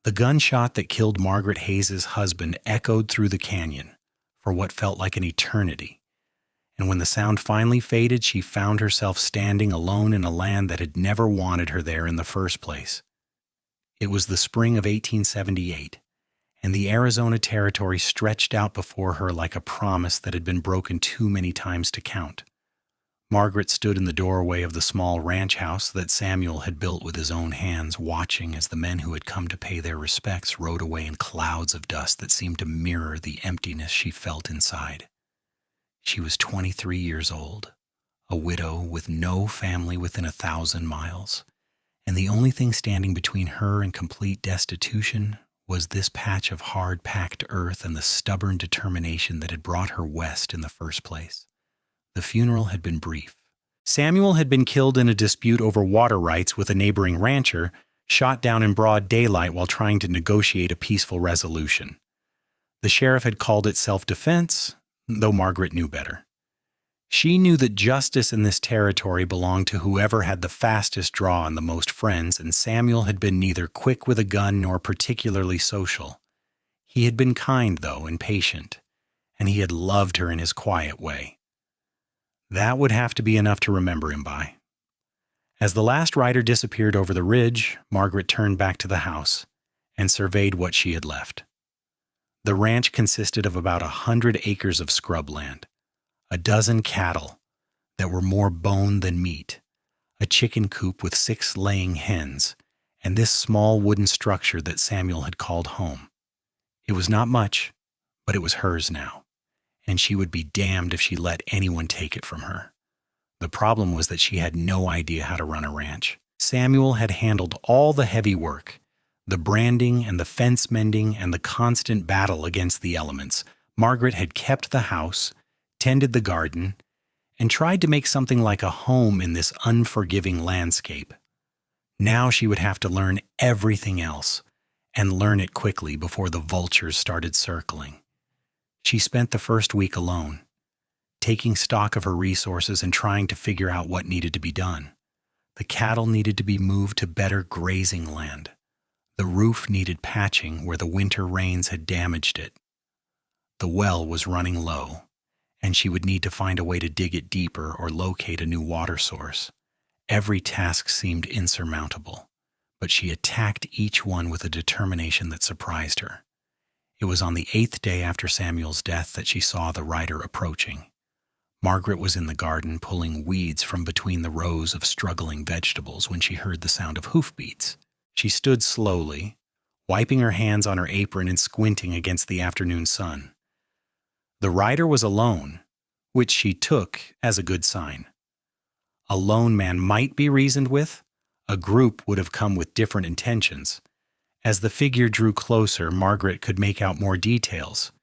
The gunshot that killed Margaret Hayes' husband echoed through the canyon for what felt like an eternity. And when the sound finally faded, she found herself standing alone in a land that had never wanted her there in the first place. It was the spring of 1878, and the Arizona Territory stretched out before her like a promise that had been broken too many times to count. Margaret stood in the doorway of the small ranch house that Samuel had built with his own hands, watching as the men who had come to pay their respects rode away in clouds of dust that seemed to mirror the emptiness she felt inside. She was 23 years old, a widow with no family within 1,000 miles, and the only thing standing between her and complete destitution was this patch of hard-packed earth and the stubborn determination that had brought her west in the first place. The funeral had been brief. Samuel had been killed in a dispute over water rights with a neighboring rancher, shot down in broad daylight while trying to negotiate a peaceful resolution. The sheriff had called it self-defense, though Margaret knew better. She knew that justice in this territory belonged to whoever had the fastest draw and the most friends, and Samuel had been neither quick with a gun nor particularly social. He had been kind, though, and patient, and he had loved her in his quiet way. That would have to be enough to remember him by. As the last rider disappeared over the ridge, Margaret turned back to the house and surveyed what she had left. The ranch consisted of about 100 acres of scrubland, a dozen cattle that were more bone than meat, a chicken coop with 6 laying hens, and this small wooden structure that Samuel had called home. It was not much, but it was hers now, and she would be damned if she let anyone take it from her. The problem was that she had no idea how to run a ranch. Samuel had handled all the heavy work, the branding and the fence mending and the constant battle against the elements. Margaret had kept the house, tended the garden, and tried to make something like a home in this unforgiving landscape. Now she would have to learn everything else, and learn it quickly before the vultures started circling. She spent the first week alone, taking stock of her resources and trying to figure out what needed to be done. The cattle needed to be moved to better grazing land. The roof needed patching where the winter rains had damaged it. The well was running low, and she would need to find a way to dig it deeper or locate a new water source. Every task seemed insurmountable, but she attacked each one with a determination that surprised her. It was on the 8th day after Samuel's death that she saw the rider approaching. Margaret was in the garden pulling weeds from between the rows of struggling vegetables when she heard the sound of hoofbeats. She stood slowly, wiping her hands on her apron and squinting against the afternoon sun. The rider was alone, which she took as a good sign. A lone man might be reasoned with. A group would have come with different intentions. As the figure drew closer, Margaret could make out more details.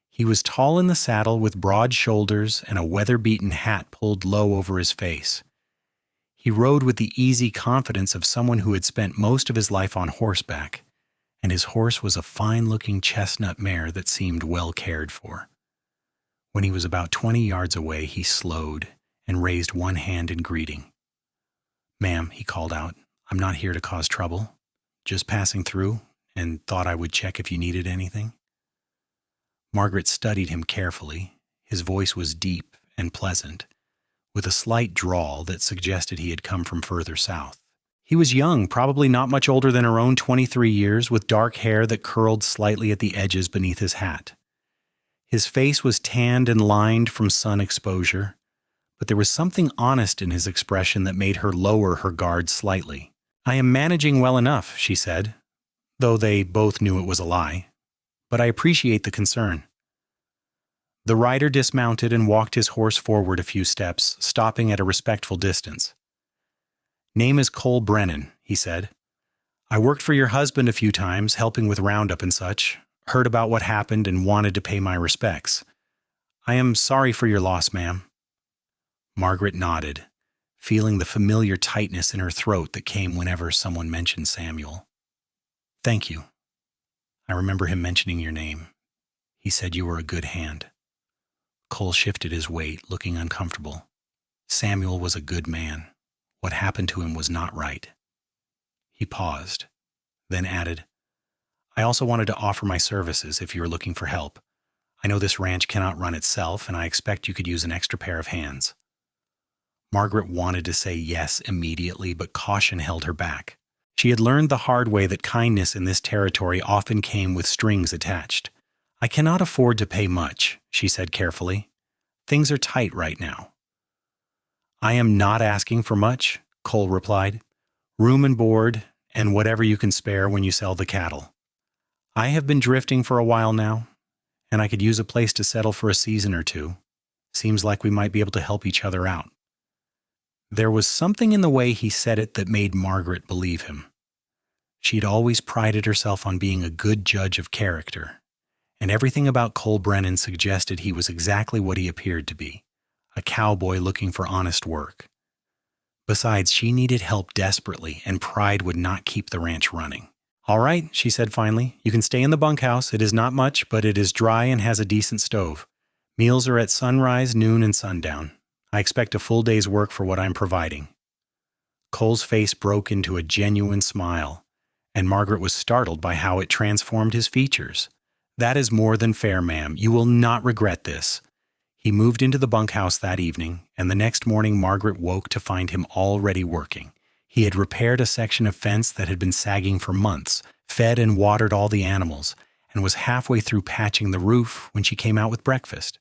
He was tall in the saddle with broad shoulders and a weather-beaten hat pulled low over his face. He rode with the easy confidence of someone who had spent most of his life on horseback, and his horse was a fine-looking chestnut mare that seemed well cared for. When he was about 20 yards away, he slowed and raised one hand in greeting. "Ma'am," he called out, "I'm not here to cause trouble. Just passing through, and thought I would check if you needed anything." Margaret studied him carefully. His voice was deep and pleasant, with a slight drawl that suggested he had come from further south. He was young, probably not much older than her own 23 years, with dark hair that curled slightly at the edges beneath his hat. His face was tanned and lined from sun exposure, but there was something honest in his expression that made her lower her guard slightly. "I am managing well enough," she said, though they both knew it was a lie. "But I appreciate the concern." The rider dismounted and walked his horse forward a few steps, stopping at a respectful distance. "Name is Cole Brennan," he said. "I worked for your husband a few times, helping with roundup and such. Heard about what happened and wanted to pay my respects. I am sorry for your loss, ma'am." Margaret nodded, feeling the familiar tightness in her throat that came whenever someone mentioned Samuel. "Thank you. I remember him mentioning your name. He said you were a good hand." Cole shifted his weight, looking uncomfortable. Samuel was a good man. What happened to him was not right. He paused, then added, I also wanted to offer my services if you are looking for help. I know this ranch cannot run itself, and I expect you could use an extra pair of hands." Margaret wanted to say yes immediately, but caution held her back. She had learned the hard way that kindness in this territory often came with strings attached. "I cannot afford to pay much," she said carefully. "Things are tight right now." "I am not asking for much," Cole replied. "Room and board, and whatever you can spare when you sell the cattle. I have been drifting for a while now, and I could use a place to settle for a season or two. Seems like we might be able to help each other out." There was something in the way he said it that made Margaret believe him. She'd always prided herself on being a good judge of character, and everything about Cole Brennan suggested he was exactly what he appeared to be, a cowboy looking for honest work. Besides, she needed help desperately, and pride would not keep the ranch running. "All right," she said finally. "You can stay in the bunkhouse. It is not much, but it is dry and has a decent stove. Meals are at sunrise, noon, and sundown. I expect a full day's work for what I'm providing." Cole's face broke into a genuine smile, and Margaret was startled by how it transformed his features. "That is more than fair, ma'am. You will not regret this." He moved into the bunkhouse that evening, and the next morning Margaret woke to find him already working. He had repaired a section of fence that had been sagging for months, fed and watered all the animals, and was halfway through patching the roof when she came out with breakfast.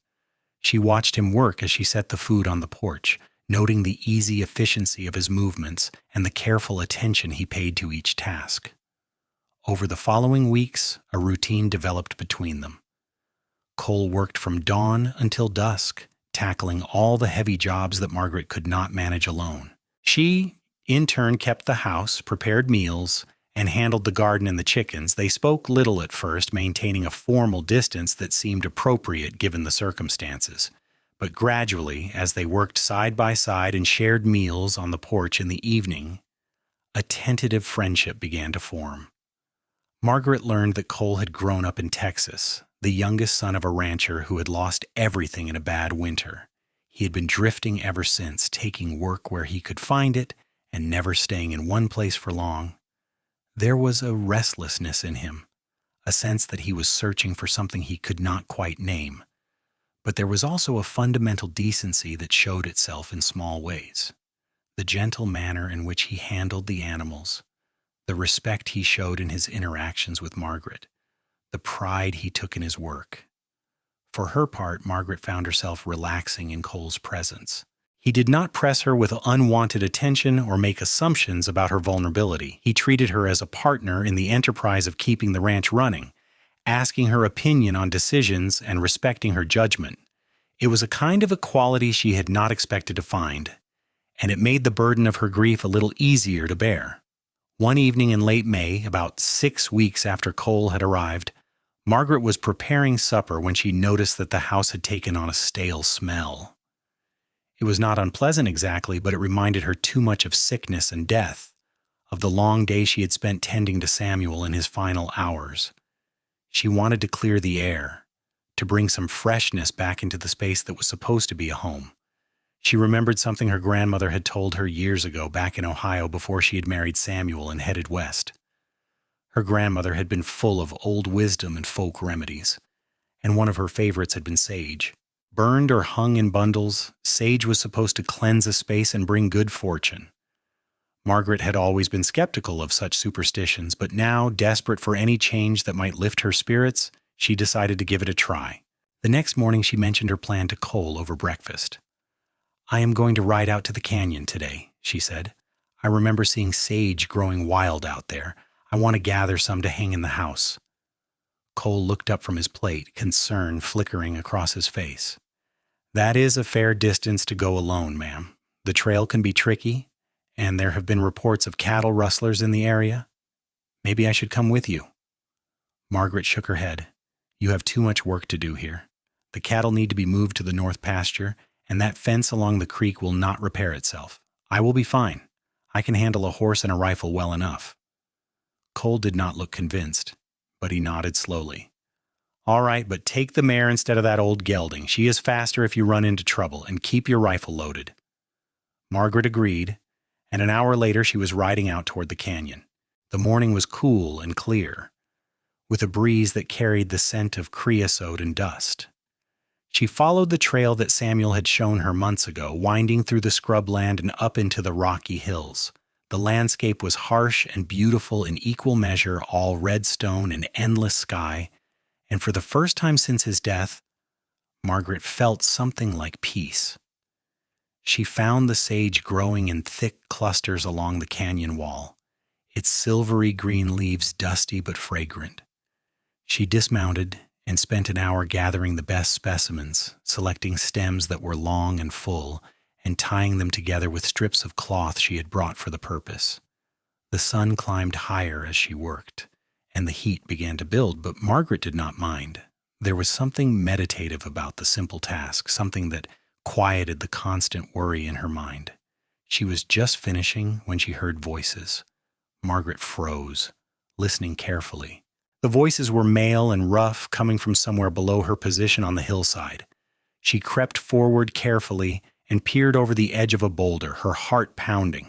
She watched him work as she set the food on the porch, noting the easy efficiency of his movements and the careful attention he paid to each task. Over the following weeks, a routine developed between them. Cole worked from dawn until dusk, tackling all the heavy jobs that Margaret could not manage alone. She, in turn, kept the house, prepared meals, and handled the garden and the chickens. They spoke little at first, maintaining a formal distance that seemed appropriate given the circumstances. But gradually, as they worked side by side and shared meals on the porch in the evening, a tentative friendship began to form. Margaret learned that Cole had grown up in Texas, the youngest son of a rancher who had lost everything in a bad winter. He had been drifting ever since, taking work where he could find it and never staying in one place for long. There was a restlessness in him, a sense that he was searching for something he could not quite name. But there was also a fundamental decency that showed itself in small ways. The gentle manner in which he handled the animals, the respect he showed in his interactions with Margaret, the pride he took in his work. For her part, Margaret found herself relaxing in Cole's presence. He did not press her with unwanted attention or make assumptions about her vulnerability. He treated her as a partner in the enterprise of keeping the ranch running, asking her opinion on decisions and respecting her judgment. It was a kind of equality she had not expected to find, and it made the burden of her grief a little easier to bear. One evening in late May, about 6 weeks after Cole had arrived, Margaret was preparing supper when she noticed that the house had taken on a stale smell. It was not unpleasant exactly, but it reminded her too much of sickness and death, of the long day she had spent tending to Samuel in his final hours. She wanted to clear the air, to bring some freshness back into the space that was supposed to be a home. She remembered something her grandmother had told her years ago back in Ohio before she had married Samuel and headed west. Her grandmother had been full of old wisdom and folk remedies, and one of her favorites had been sage. Burned or hung in bundles, sage was supposed to cleanse a space and bring good fortune. Margaret had always been skeptical of such superstitions, but now, desperate for any change that might lift her spirits, she decided to give it a try. The next morning she mentioned her plan to Cole over breakfast. "I am going to ride out to the canyon today," she said. "I remember seeing sage growing wild out there. I want to gather some to hang in the house." Cole looked up from his plate, concern flickering across his face. "That is a fair distance to go alone, ma'am. The trail can be tricky, and there have been reports of cattle rustlers in the area. Maybe I should come with you." Margaret shook her head. "You have too much work to do here. The cattle need to be moved to the north pasture, and that fence along the creek will not repair itself. I will be fine. I can handle a horse and a rifle well enough." Cole did not look convinced, but he nodded slowly. "All right, but take the mare instead of that old gelding. She is faster if you run into trouble, and keep your rifle loaded." Margaret agreed, and an hour later she was riding out toward the canyon. The morning was cool and clear. with a breeze that carried the scent of creosote and dust. She followed the trail that Samuel had shown her months ago, winding through the scrubland and up into the rocky hills. The landscape was harsh and beautiful in equal measure, all red stone and endless sky, and for the first time since his death, Margaret felt something like peace. She found the sage growing in thick clusters along the canyon wall, its silvery green leaves dusty but fragrant. She dismounted and spent an hour gathering the best specimens, selecting stems that were long and full, and tying them together with strips of cloth she had brought for the purpose. The sun climbed higher as she worked, and the heat began to build, but Margaret did not mind. There was something meditative about the simple task, something that quieted the constant worry in her mind. She was just finishing when she heard voices. Margaret froze, listening carefully. The voices were male and rough, coming from somewhere below her position on the hillside. She crept forward carefully and peered over the edge of a boulder, her heart pounding.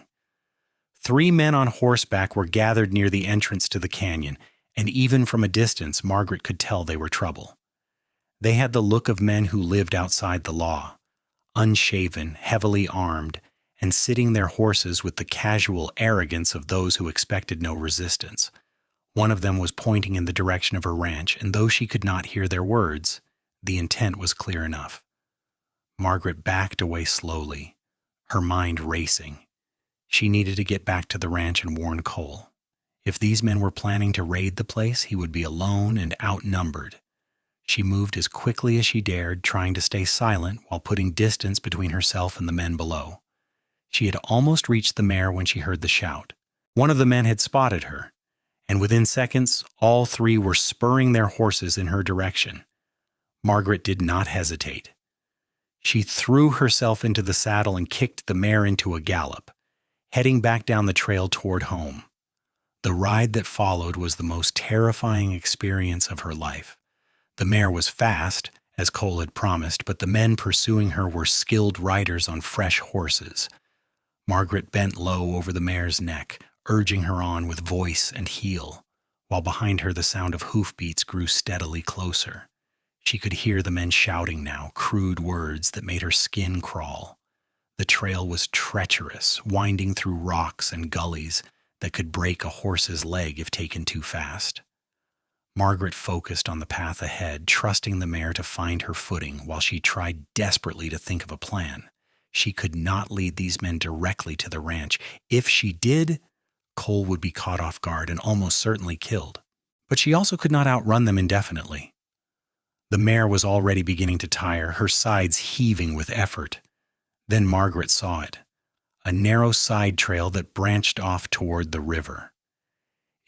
3 men on horseback were gathered near the entrance to the canyon, and even from a distance, Margaret could tell they were trouble. They had the look of men who lived outside the law, unshaven, heavily armed, and sitting their horses with the casual arrogance of those who expected no resistance. One of them was pointing in the direction of her ranch, and though she could not hear their words, the intent was clear enough. Margaret backed away slowly, her mind racing. She needed to get back to the ranch and warn Cole. If these men were planning to raid the place, he would be alone and outnumbered. She moved as quickly as she dared, trying to stay silent while putting distance between herself and the men below. She had almost reached the mare when she heard the shout. One of the men had spotted her, and within seconds, all 3 were spurring their horses in her direction. Margaret did not hesitate. She threw herself into the saddle and kicked the mare into a gallop, heading back down the trail toward home. The ride that followed was the most terrifying experience of her life. The mare was fast, as Cole had promised, but the men pursuing her were skilled riders on fresh horses. Margaret bent low over the mare's neck, urging her on with voice and heel, while behind her the sound of hoofbeats grew steadily closer. She could hear the men shouting now, crude words that made her skin crawl. The trail was treacherous, winding through rocks and gullies that could break a horse's leg if taken too fast. Margaret focused on the path ahead, trusting the mare to find her footing while she tried desperately to think of a plan. She could not lead these men directly to the ranch. If she did, Cole would be caught off guard and almost certainly killed. But she also could not outrun them indefinitely. The mare was already beginning to tire, her sides heaving with effort. Then Margaret saw it, a narrow side trail that branched off toward the river.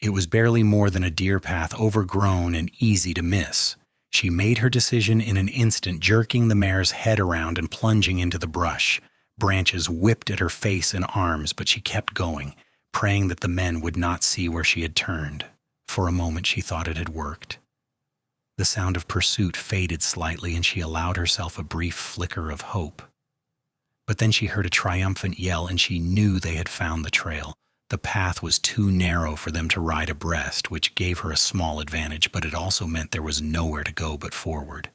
It was barely more than a deer path, overgrown and easy to miss. She made her decision in an instant, jerking the mare's head around and plunging into the brush. Branches whipped at her face and arms, but she kept going, praying that the men would not see where she had turned. For a moment she thought it had worked. The sound of pursuit faded slightly, and she allowed herself a brief flicker of hope. But then she heard a triumphant yell, and she knew they had found the trail. The path was too narrow for them to ride abreast, which gave her a small advantage, but it also meant there was nowhere to go but forward.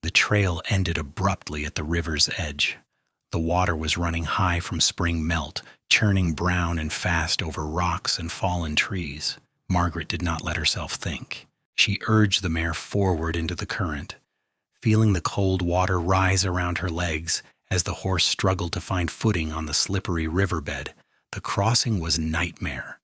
The trail ended abruptly at the river's edge. The water was running high from spring melt, churning brown and fast over rocks and fallen trees. Margaret did not let herself think. She urged the mare forward into the current, feeling the cold water rise around her legs as the horse struggled to find footing on the slippery riverbed. The crossing was nightmare.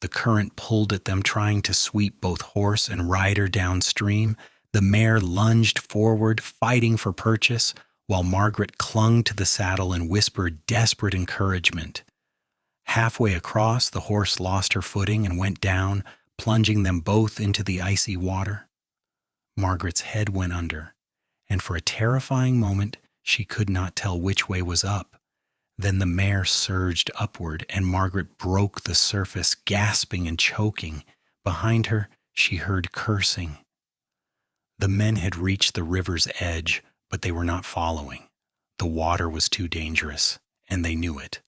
The current pulled at them, trying to sweep both horse and rider downstream. The mare lunged forward, fighting for purchase, while Margaret clung to the saddle and whispered desperate encouragement. Halfway across, the horse lost her footing and went down, plunging them both into the icy water. Margaret's head went under, and for a terrifying moment she could not tell which way was up. Then the mare surged upward, and Margaret broke the surface, gasping and choking. Behind her, she heard cursing. The men had reached the river's edge, but they were not following. The water was too dangerous, and they knew it.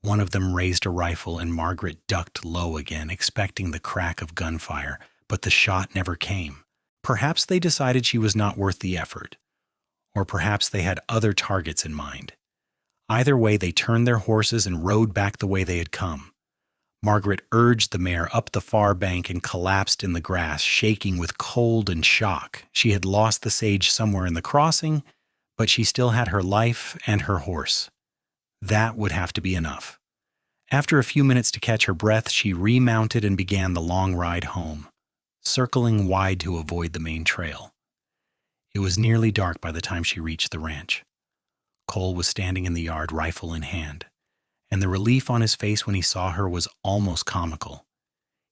One of them raised a rifle, and Margaret ducked low again, expecting the crack of gunfire. but the shot never came. Perhaps they decided she was not worth the effort, or perhaps they had other targets in mind. Either way, they turned their horses and rode back the way they had come. Margaret urged the mare up the far bank and collapsed in the grass, shaking with cold and shock. She had lost the sage somewhere in the crossing, but she still had her life and her horse. That would have to be enough. After a few minutes to catch her breath, she remounted and began the long ride home, circling wide to avoid the main trail. It was nearly dark by the time she reached the ranch. Cole was standing in the yard, rifle in hand, and the relief on his face when he saw her was almost comical.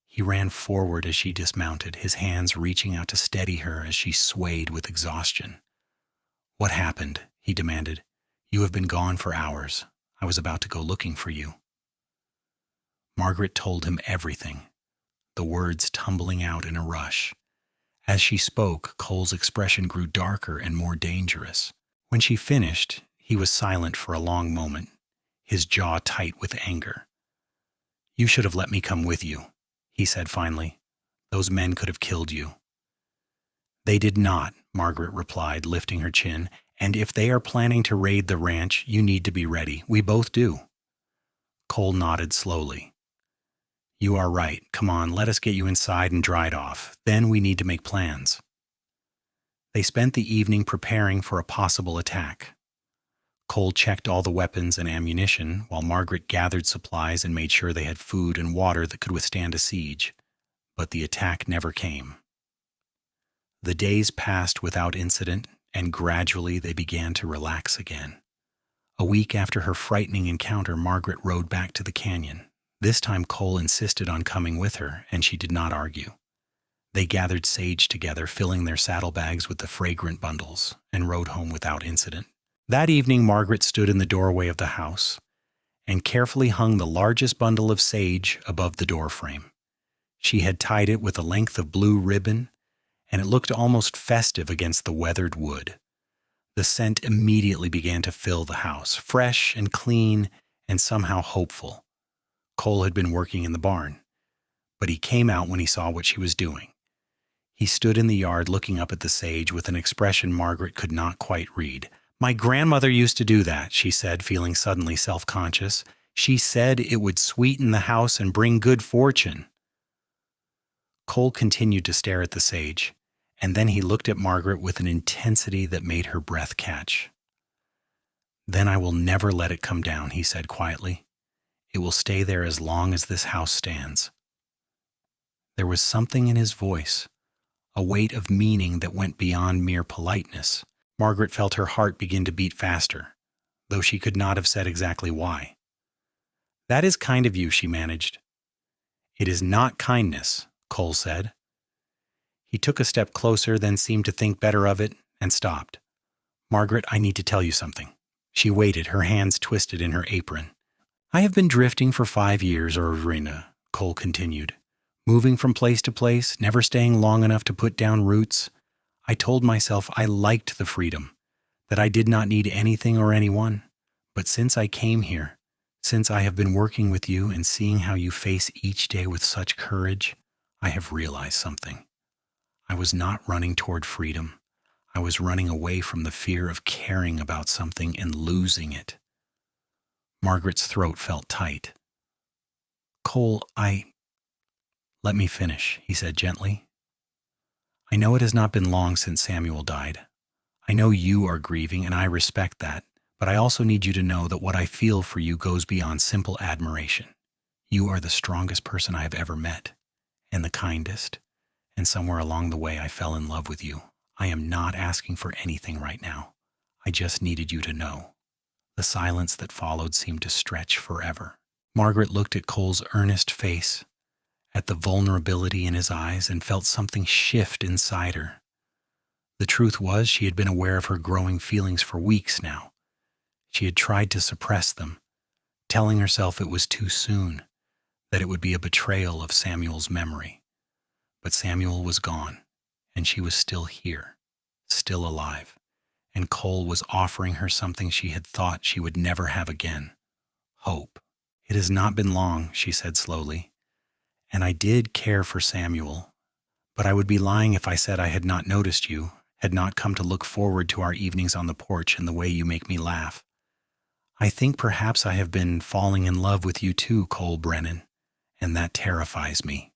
He ran forward as she dismounted, his hands reaching out to steady her as she swayed with exhaustion. "What happened?" he demanded. "You have been gone for hours. I was about to go looking for you." Margaret told him everything, the words tumbling out in a rush. As she spoke, Cole's expression grew darker and more dangerous. When she finished, he was silent for a long moment, his jaw tight with anger. "You should have let me come with you," he said finally. "Those men could have killed you." "They did not," Margaret replied, lifting her chin. "And if they are planning to raid the ranch, you need to be ready. We both do." Cole nodded slowly. "You are right. Come on, let us get you inside and dried off. Then we need to make plans." They spent the evening preparing for a possible attack. Cole checked all the weapons and ammunition, while Margaret gathered supplies and made sure they had food and water that could withstand a siege. But the attack never came. The days passed without incident, and gradually they began to relax again. A week after her frightening encounter, Margaret rode back to the canyon. This time Cole insisted on coming with her, and she did not argue. They gathered sage together, filling their saddlebags with the fragrant bundles, and rode home without incident. That evening, Margaret stood in the doorway of the house and carefully hung the largest bundle of sage above the doorframe. She had tied it with a length of blue ribbon, and it looked almost festive against the weathered wood. The scent immediately began to fill the house, fresh and clean and somehow hopeful. Cole had been working in the barn, but he came out when he saw what she was doing. He stood in the yard looking up at the sage with an expression Margaret could not quite read. "My grandmother used to do that," she said, feeling suddenly self-conscious. "She said it would sweeten the house and bring good fortune." Cole continued to stare at the sage, and then he looked at Margaret with an intensity that made her breath catch. "Then I will never let it come down," he said quietly. "It will stay there as long as this house stands." There was something in his voice, a weight of meaning that went beyond mere politeness. Margaret felt her heart begin to beat faster, though she could not have said exactly why. "That is kind of you," she managed. "It is not kindness," Cole said. He took a step closer, then seemed to think better of it, and stopped. "Margaret, I need to tell you something." She waited, her hands twisted in her apron. "I have been drifting for 5 years, Irina," Cole continued. "Moving from place to place, never staying long enough to put down roots. I told myself I liked the freedom, that I did not need anything or anyone. But since I came here, since I have been working with you and seeing how you face each day with such courage, I have realized something. I was not running toward freedom. I was running away from the fear of caring about something and losing it." Margaret's throat felt tight. "Cole, Let me finish," he said gently. "I know it has not been long since Samuel died. I know you are grieving, and I respect that, but I also need you to know that what I feel for you goes beyond simple admiration. You are the strongest person I have ever met, and the kindest, and somewhere along the way I fell in love with you. I am not asking for anything right now. I just needed you to know." The silence that followed seemed to stretch forever. Margaret looked at Cole's earnest face, at the vulnerability in his eyes, and felt something shift inside her. The truth was, she had been aware of her growing feelings for weeks now. She had tried to suppress them, telling herself it was too soon, that it would be a betrayal of Samuel's memory. But Samuel was gone, and she was still here, still alive, and Cole was offering her something she had thought she would never have again: hope. "It has not been long," she said slowly, "and I did care for Samuel, But I would be lying if I said I had not noticed you, had not come to look forward to our evenings on the porch and the way you make me laugh. I think perhaps I have been falling in love with you too, Cole Brennan, and that terrifies me."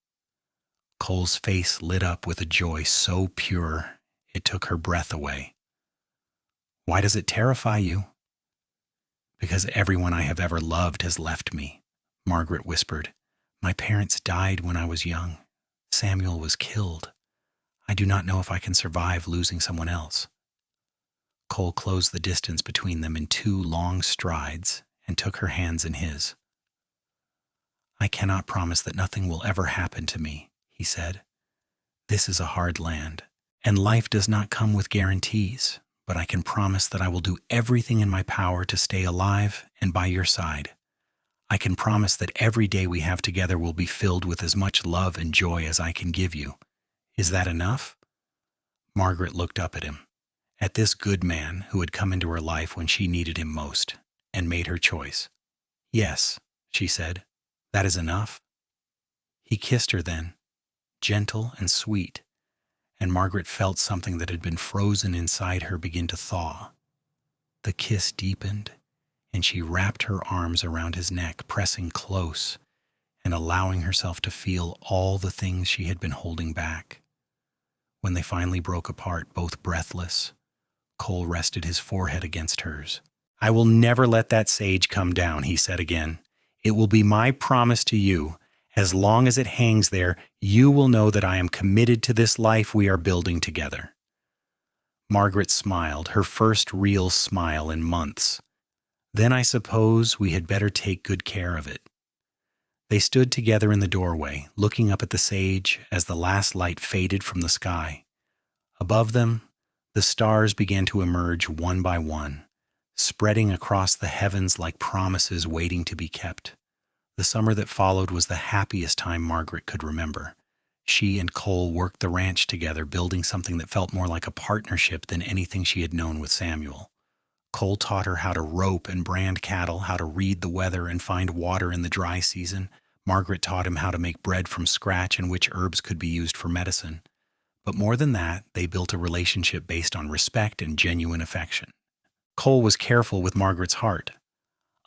Cole's face lit up with a joy so pure it took her breath away. "Why does it terrify you?" "Because everyone I have ever loved has left me," Margaret whispered. "My parents died when I was young. Samuel was killed. I do not know if I can survive losing someone else." Cole closed the distance between them in 2 long strides and took her hands in his. "I cannot promise that nothing will ever happen to me," he said. "This is a hard land, and life does not come with guarantees, but I can promise that I will do everything in my power to stay alive and by your side. I can promise that every day we have together will be filled with as much love and joy as I can give you. Is that enough?" Margaret looked up at him, at this good man who had come into her life when she needed him most, and made her choice. "Yes," she said, "that is enough." He kissed her then, gentle and sweet, and Margaret felt something that had been frozen inside her begin to thaw. The kiss deepened, and she wrapped her arms around his neck, pressing close and allowing herself to feel all the things she had been holding back. When they finally broke apart, both breathless, Cole rested his forehead against hers. "I will never let that sage come down," he said again. "It will be my promise to you. As long as it hangs there, you will know that I am committed to this life we are building together." Margaret smiled, her first real smile in months. "Then I suppose we had better take good care of it." They stood together in the doorway, looking up at the sage as the last light faded from the sky. Above them, the stars began to emerge one by one, spreading across the heavens like promises waiting to be kept. The summer that followed was the happiest time Margaret could remember. She and Cole worked the ranch together, building something that felt more like a partnership than anything she had known with Samuel. Cole taught her how to rope and brand cattle, how to read the weather and find water in the dry season. Margaret taught him how to make bread from scratch and which herbs could be used for medicine. But more than that, they built a relationship based on respect and genuine affection. Cole was careful with Margaret's heart,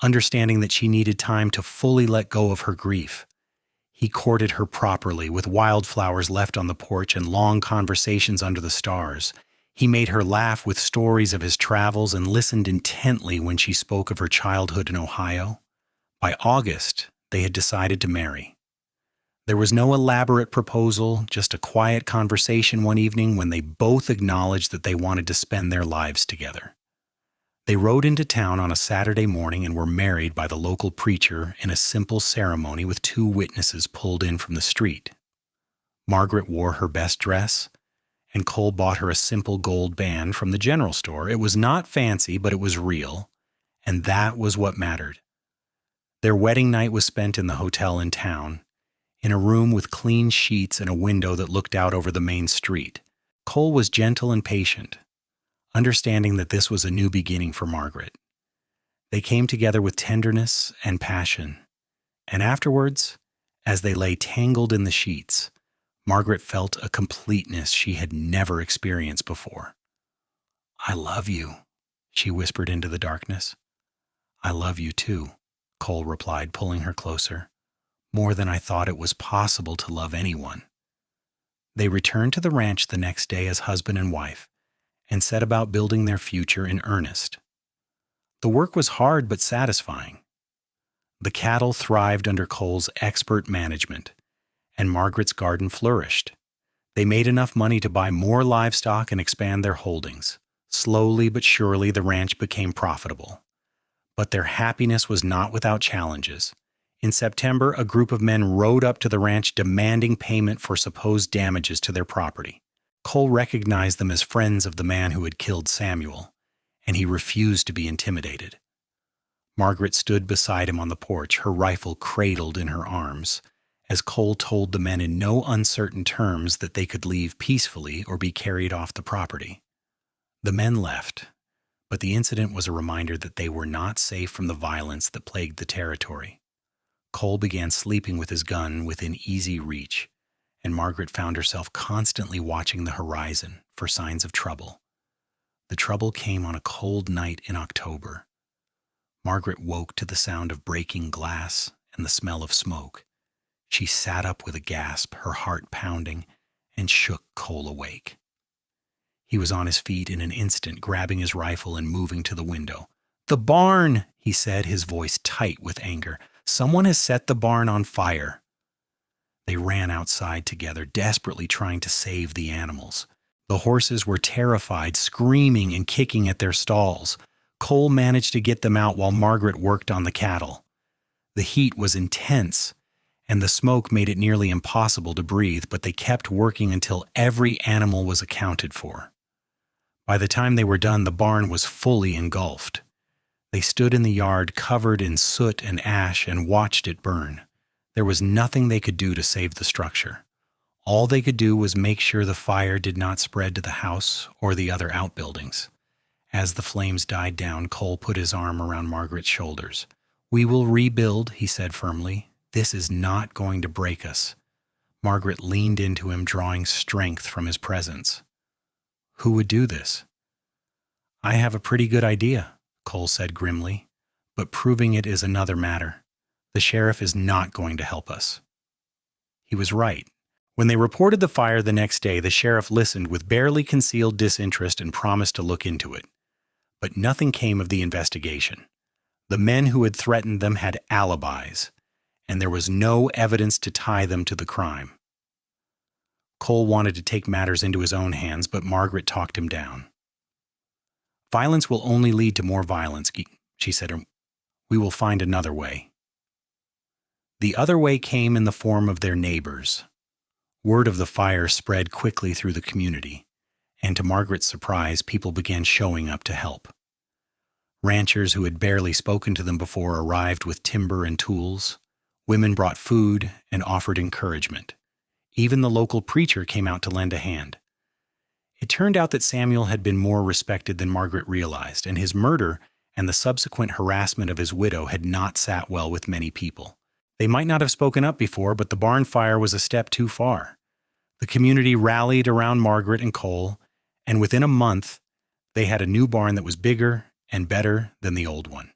understanding that she needed time to fully let go of her grief. He courted her properly, with wildflowers left on the porch and long conversations under the stars. He made her laugh with stories of his travels and listened intently when she spoke of her childhood in Ohio. By August, they had decided to marry. There was no elaborate proposal, just a quiet conversation one evening when they both acknowledged that they wanted to spend their lives together. They rode into town on a Saturday morning and were married by the local preacher in a simple ceremony with 2 witnesses pulled in from the street. Margaret wore her best dress, and Cole bought her a simple gold band from the general store. It was not fancy, but it was real, and that was what mattered. Their wedding night was spent in the hotel in town, in a room with clean sheets and a window that looked out over the main street. Cole was gentle and patient, understanding that this was a new beginning for Margaret. They came together with tenderness and passion, and afterwards, as they lay tangled in the sheets, Margaret felt a completeness she had never experienced before. "I love you," she whispered into the darkness. "I love you too," Cole replied, pulling her closer. "More than I thought it was possible to love anyone." They returned to the ranch the next day as husband and wife, and set about building their future in earnest. The work was hard but satisfying. The cattle thrived under Cole's expert management, and Margaret's garden flourished. They made enough money to buy more livestock and expand their holdings. Slowly but surely, the ranch became profitable. But their happiness was not without challenges. In September, a group of men rode up to the ranch demanding payment for supposed damages to their property. Cole recognized them as friends of the man who had killed Samuel, and he refused to be intimidated. Margaret stood beside him on the porch, her rifle cradled in her arms, as Cole told the men in no uncertain terms that they could leave peacefully or be carried off the property. The men left, but the incident was a reminder that they were not safe from the violence that plagued the territory. Cole began sleeping with his gun within easy reach, and Margaret found herself constantly watching the horizon for signs of trouble. The trouble came on a cold night in October. Margaret woke to the sound of breaking glass and the smell of smoke. She sat up with a gasp, her heart pounding, and shook Cole awake. He was on his feet in an instant, grabbing his rifle and moving to the window. "The barn!" he said, his voice tight with anger. "Someone has set the barn on fire." They ran outside together, desperately trying to save the animals. The horses were terrified, screaming and kicking at their stalls. Cole managed to get them out while Margaret worked on the cattle. The heat was intense, and the smoke made it nearly impossible to breathe, but they kept working until every animal was accounted for. By the time they were done, the barn was fully engulfed. They stood in the yard, covered in soot and ash, and watched it burn. There was nothing they could do to save the structure. All they could do was make sure the fire did not spread to the house or the other outbuildings. As the flames died down, Cole put his arm around Margaret's shoulders. "We will rebuild," he said firmly. "This is not going to break us." Margaret leaned into him, drawing strength from his presence. "Who would do this?" "I have a pretty good idea," Cole said grimly, "but proving it is another matter. The sheriff is not going to help us." He was right. When they reported the fire the next day, the sheriff listened with barely concealed disinterest and promised to look into it. But nothing came of the investigation. The men who had threatened them had alibis, and there was no evidence to tie them to the crime. Cole wanted to take matters into his own hands, but Margaret talked him down. "Violence will only lead to more violence," she said. "We will find another way." The other way came in the form of their neighbors. Word of the fire spread quickly through the community, and to Margaret's surprise, people began showing up to help. Ranchers who had barely spoken to them before arrived with timber and tools. Women brought food and offered encouragement. Even the local preacher came out to lend a hand. It turned out that Samuel had been more respected than Margaret realized, and his murder and the subsequent harassment of his widow had not sat well with many people. They might not have spoken up before, but the barn fire was a step too far. The community rallied around Margaret and Cole, and within a month, they had a new barn that was bigger and better than the old one.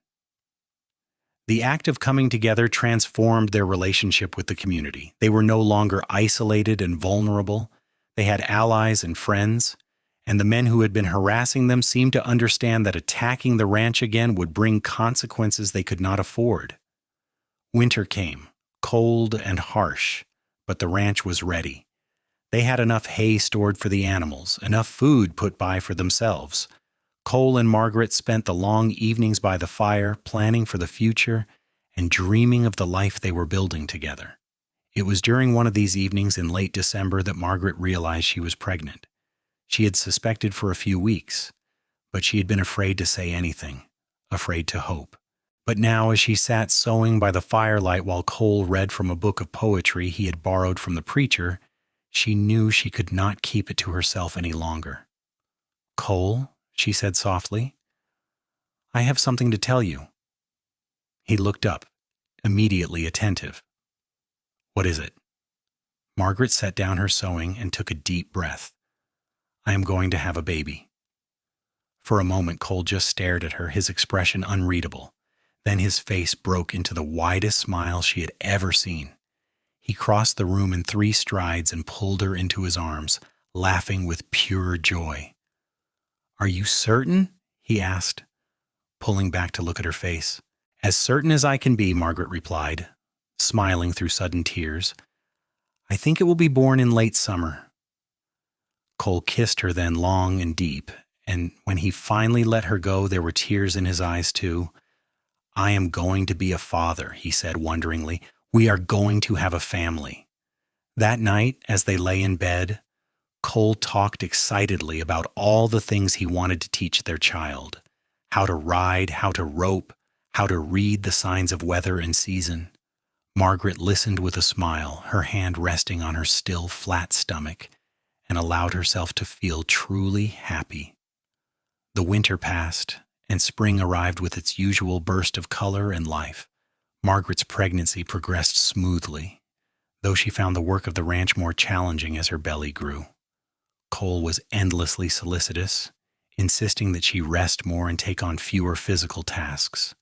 The act of coming together transformed their relationship with the community. They were no longer isolated and vulnerable. They had allies and friends, and the men who had been harassing them seemed to understand that attacking the ranch again would bring consequences they could not afford. Winter came, cold and harsh, but the ranch was ready. They had enough hay stored for the animals, enough food put by for themselves. Cole and Margaret spent the long evenings by the fire, planning for the future and dreaming of the life they were building together. It was during one of these evenings in late December that Margaret realized she was pregnant. She had suspected for a few weeks, but she had been afraid to say anything, afraid to hope. But now, as she sat sewing by the firelight while Cole read from a book of poetry he had borrowed from the preacher, she knew she could not keep it to herself any longer. "Cole," she said softly, "I have something to tell you." He looked up, immediately attentive. "What is it?" Margaret set down her sewing and took a deep breath. "I am going to have a baby." For a moment, Cole just stared at her, his expression unreadable. Then his face broke into the widest smile she had ever seen. He crossed the room in 3 strides and pulled her into his arms, laughing with pure joy. "Are you certain?" he asked, pulling back to look at her face. "As certain as I can be," Margaret replied, smiling through sudden tears. "I think it will be born in late summer." Cole kissed her then long and deep, and when he finally let her go, there were tears in his eyes too. "I am going to be a father," he said wonderingly. "We are going to have a family." That night, as they lay in bed, Cole talked excitedly about all the things he wanted to teach their child: how to ride, how to rope, how to read the signs of weather and season. Margaret listened with a smile, her hand resting on her still flat stomach, and allowed herself to feel truly happy. The winter passed, and spring arrived with its usual burst of color and life. Margaret's pregnancy progressed smoothly. though she found the work of the ranch more challenging as her belly grew. Cole was endlessly solicitous, insisting that she rest more and take on fewer physical tasks.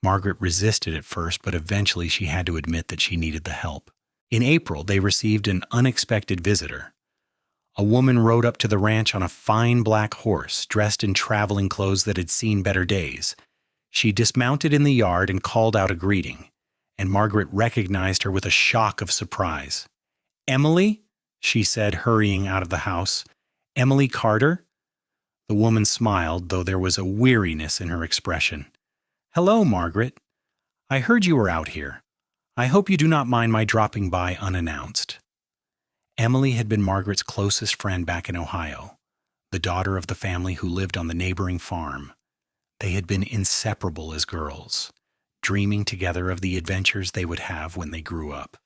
Margaret resisted at first, but eventually she had to admit that she needed the help. In April, they received an unexpected visitor. A woman rode up to the ranch on a fine black horse, dressed in traveling clothes that had seen better days. She dismounted in the yard and called out a greeting, and Margaret recognized her with a shock of surprise. "Emily?" she said, hurrying out of the house. "Emily Carter?" The woman smiled, though there was a weariness in her expression. "Hello, Margaret. I heard you were out here. I hope you do not mind my dropping by unannounced." Emily had been Margaret's closest friend back in Ohio, the daughter of the family who lived on the neighboring farm. They had been inseparable as girls, dreaming together of the adventures they would have when they grew up.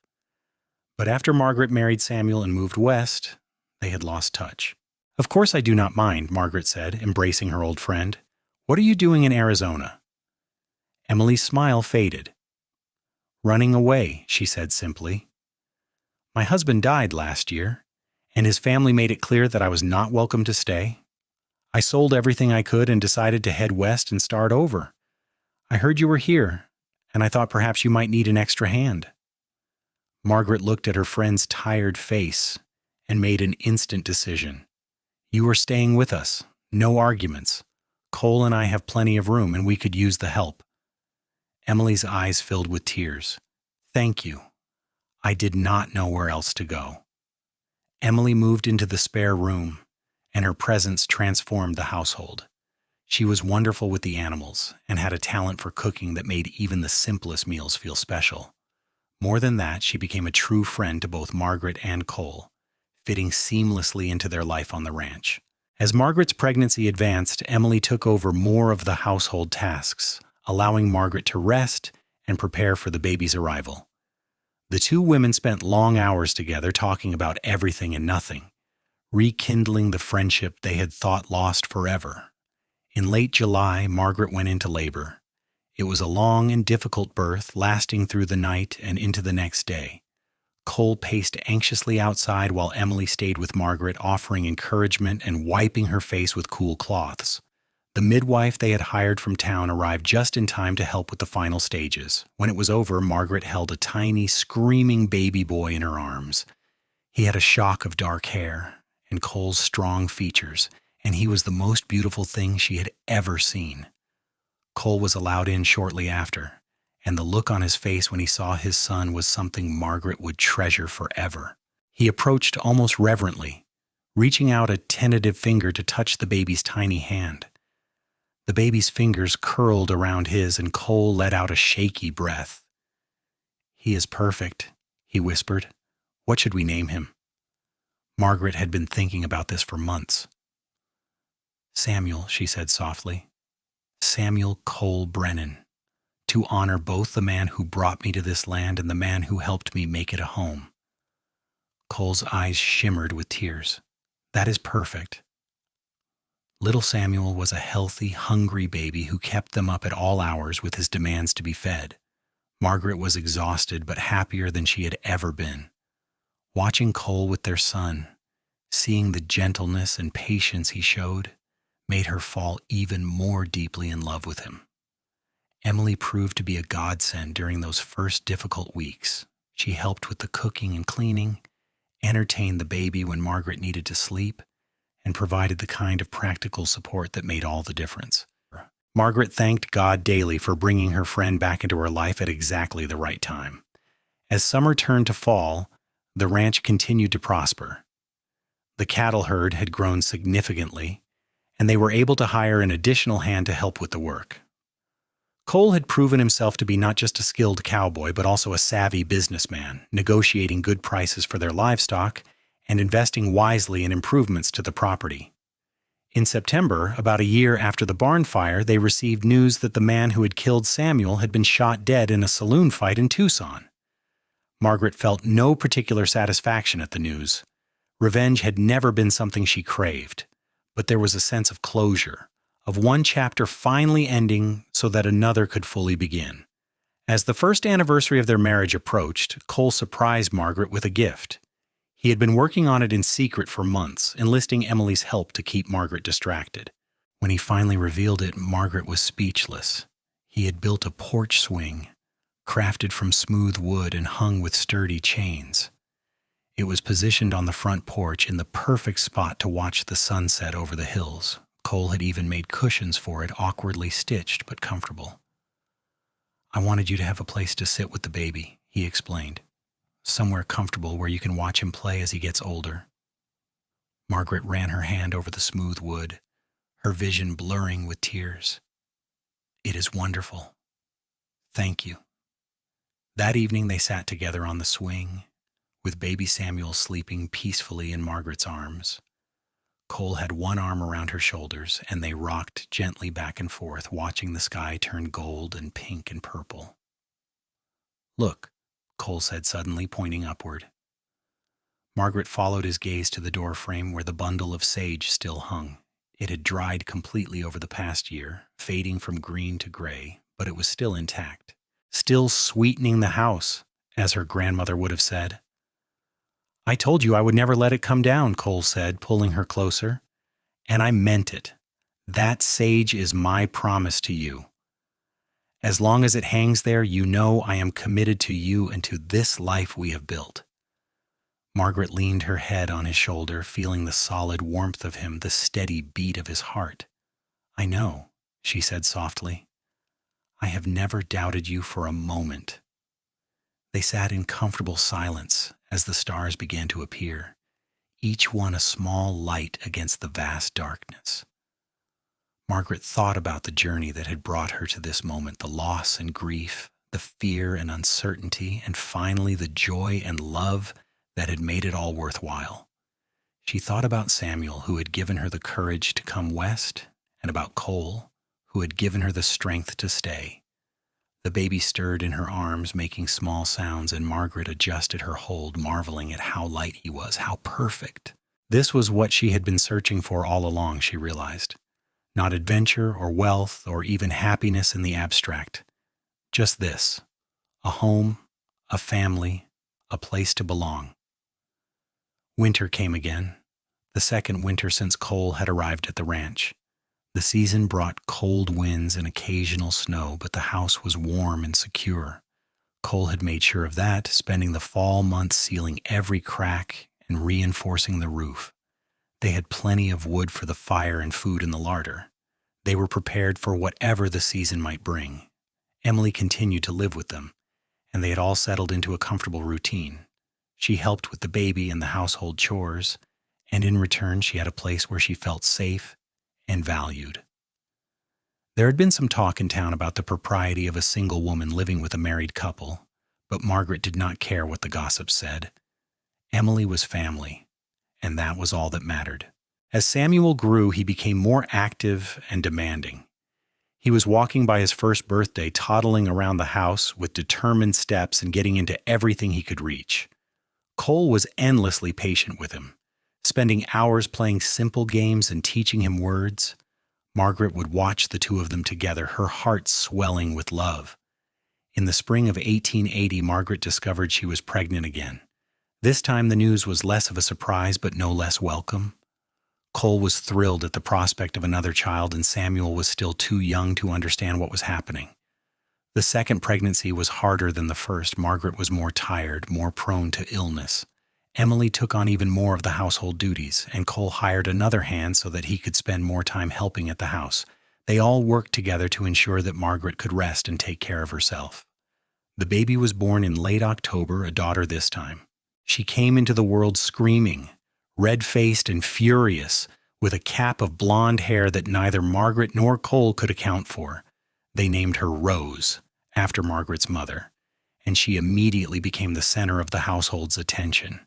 But after Margaret married Samuel and moved west, they had lost touch. "Of course I do not mind," Margaret said, embracing her old friend. "What are you doing in Arizona?" Emily's smile faded. "Running away," she said simply. "My husband died last year, and his family made it clear that I was not welcome to stay. I sold everything I could and decided to head west and start over. I heard you were here, and I thought perhaps you might need an extra hand." Margaret looked at her friend's tired face and made an instant decision. "You are staying with us. No arguments. Cole and I have plenty of room, and we could use the help." Emily's eyes filled with tears. "Thank you. I did not know where else to go." Emily moved into the spare room, and her presence transformed the household. She was wonderful with the animals and had a talent for cooking that made even the simplest meals feel special. More than that, she became a true friend to both Margaret and Cole, fitting seamlessly into their life on the ranch. As Margaret's pregnancy advanced, Emily took over more of the household tasks, allowing Margaret to rest and prepare for the baby's arrival. The two women spent long hours together talking about everything and nothing, rekindling the friendship they had thought lost forever. In late July, Margaret went into labor. It was a long and difficult birth, lasting through the night and into the next day. Cole paced anxiously outside while Emily stayed with Margaret, offering encouragement and wiping her face with cool cloths. The midwife they had hired from town arrived just in time to help with the final stages. When it was over, Margaret held a tiny, screaming baby boy in her arms. He had a shock of dark hair and Cole's strong features, and he was the most beautiful thing she had ever seen. Cole was allowed in shortly after, and the look on his face when he saw his son was something Margaret would treasure forever. He approached almost reverently, reaching out a tentative finger to touch the baby's tiny hand. The baby's fingers curled around his, and Cole let out a shaky breath. "He is perfect," he whispered. "What should we name him?" Margaret had been thinking about this for months. "Samuel," she said softly. "Samuel Cole Brennan, to honor both the man who brought me to this land and the man who helped me make it a home." Cole's eyes shimmered with tears. "That is perfect." Little Samuel was a healthy, hungry baby who kept them up at all hours with his demands to be fed. Margaret was exhausted but happier than she had ever been. Watching Cole with their son, seeing the gentleness and patience he showed, made her fall even more deeply in love with him. Emily proved to be a godsend during those first difficult weeks. She helped with the cooking and cleaning, entertained the baby when Margaret needed to sleep, and provided the kind of practical support that made all the difference. Margaret thanked God daily for bringing her friend back into her life at exactly the right time. As summer turned to fall, the ranch continued to prosper. The cattle herd had grown significantly, and they were able to hire an additional hand to help with the work. Cole had proven himself to be not just a skilled cowboy, but also a savvy businessman, negotiating good prices for their livestock and investing wisely in improvements to the property. In September, about a year after the barn fire, they received news that the man who had killed Samuel had been shot dead in a saloon fight in Tucson. Margaret felt no particular satisfaction at the news. Revenge had never been something she craved, but there was a sense of closure, of one chapter finally ending so that another could fully begin. As the first anniversary of their marriage approached, Cole surprised Margaret with a gift. He had been working on it in secret for months, enlisting Emily's help to keep Margaret distracted. When he finally revealed it, Margaret was speechless. He had built a porch swing, crafted from smooth wood and hung with sturdy chains. It was positioned on the front porch in the perfect spot to watch the sunset over the hills. Cole had even made cushions for it, awkwardly stitched but comfortable. "I wanted you to have a place to sit with the baby," he explained. "Somewhere comfortable where you can watch him play as he gets older." Margaret ran her hand over the smooth wood, her vision blurring with tears. "It is wonderful. Thank you." That evening they sat together on the swing, with baby Samuel sleeping peacefully in Margaret's arms. Cole had one arm around her shoulders, and they rocked gently back and forth, watching the sky turn gold and pink and purple. "Look," Cole said suddenly, pointing upward. Margaret followed his gaze to the doorframe where the bundle of sage still hung. It had dried completely over the past year, fading from green to gray, but it was still intact. Still sweetening the house, as her grandmother would have said. "I told you I would never let it come down," Cole said, pulling her closer. "And I meant it. That sage is my promise to you. As long as it hangs there, you know I am committed to you and to this life we have built." Margaret leaned her head on his shoulder, feeling the solid warmth of him, the steady beat of his heart. "I know," she said softly. "I have never doubted you for a moment." They sat in comfortable silence as the stars began to appear, each one a small light against the vast darkness. Margaret thought about the journey that had brought her to this moment, the loss and grief, the fear and uncertainty, and finally the joy and love that had made it all worthwhile. She thought about Samuel, who had given her the courage to come west, and about Cole, who had given her the strength to stay. The baby stirred in her arms, making small sounds, and Margaret adjusted her hold, marveling at how light he was, how perfect. This was what she had been searching for all along, she realized. Not adventure or wealth or even happiness in the abstract. Just this: a home, a family, a place to belong. Winter came again, the second winter since Cole had arrived at the ranch. The season brought cold winds and occasional snow, but the house was warm and secure. Cole had made sure of that, spending the fall months sealing every crack and reinforcing the roof. They had plenty of wood for the fire and food in the larder. They were prepared for whatever the season might bring. Emily continued to live with them, and they had all settled into a comfortable routine. She helped with the baby and the household chores, and in return she had a place where she felt safe and valued. There had been some talk in town about the propriety of a single woman living with a married couple, but Margaret did not care what the gossips said. Emily was family, and that was all that mattered. As Samuel grew, he became more active and demanding. He was walking by his first birthday, toddling around the house with determined steps and getting into everything he could reach. Cole was endlessly patient with him, spending hours playing simple games and teaching him words. Margaret would watch the two of them together, her heart swelling with love. In the spring of 1880, Margaret discovered she was pregnant again. This time the news was less of a surprise, but no less welcome. Cole was thrilled at the prospect of another child, and Samuel was still too young to understand what was happening. The second pregnancy was harder than the first. Margaret was more tired, more prone to illness. Emily took on even more of the household duties, and Cole hired another hand so that he could spend more time helping at the house. They all worked together to ensure that Margaret could rest and take care of herself. The baby was born in late October, a daughter this time. She came into the world screaming, red-faced and furious, with a cap of blonde hair that neither Margaret nor Cole could account for. They named her Rose, after Margaret's mother, and she immediately became the center of the household's attention.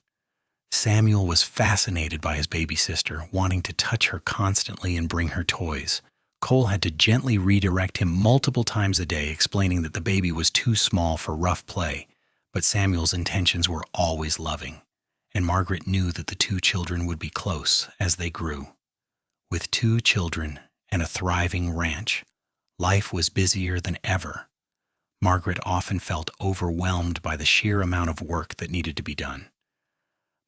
Samuel was fascinated by his baby sister, wanting to touch her constantly and bring her toys. Cole had to gently redirect him multiple times a day, explaining that the baby was too small for rough play, but Samuel's intentions were always loving, and Margaret knew that the two children would be close as they grew. With 2 children and a thriving ranch, life was busier than ever. Margaret often felt overwhelmed by the sheer amount of work that needed to be done.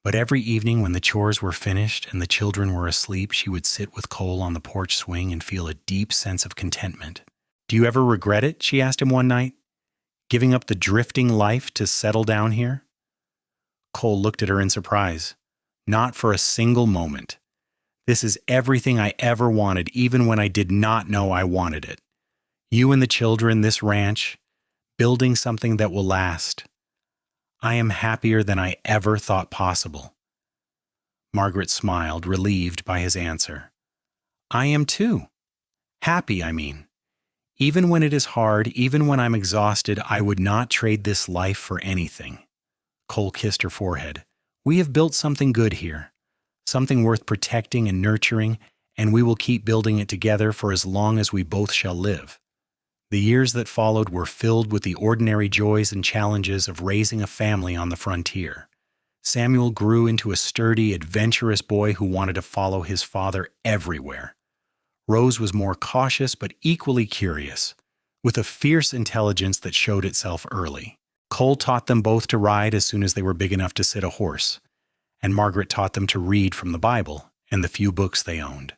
But every evening when the chores were finished and the children were asleep, she would sit with Cole on the porch swing and feel a deep sense of contentment. "Do you ever regret it?" she asked him one night. "Giving up the drifting life to settle down here?" Cole looked at her in surprise. "Not for a single moment. This is everything I ever wanted, even when I did not know I wanted it. You and the children, this ranch, building something that will last. I am happier than I ever thought possible." Margaret smiled, relieved by his answer. "I am too. Happy, I mean. Even when it is hard, even when I'm exhausted, I would not trade this life for anything." Cole kissed her forehead. "We have built something good here, something worth protecting and nurturing, and we will keep building it together for as long as we both shall live." The years that followed were filled with the ordinary joys and challenges of raising a family on the frontier. Samuel grew into a sturdy, adventurous boy who wanted to follow his father everywhere. Rose was more cautious but equally curious, with a fierce intelligence that showed itself early. Cole taught them both to ride as soon as they were big enough to sit a horse, and Margaret taught them to read from the Bible and the few books they owned.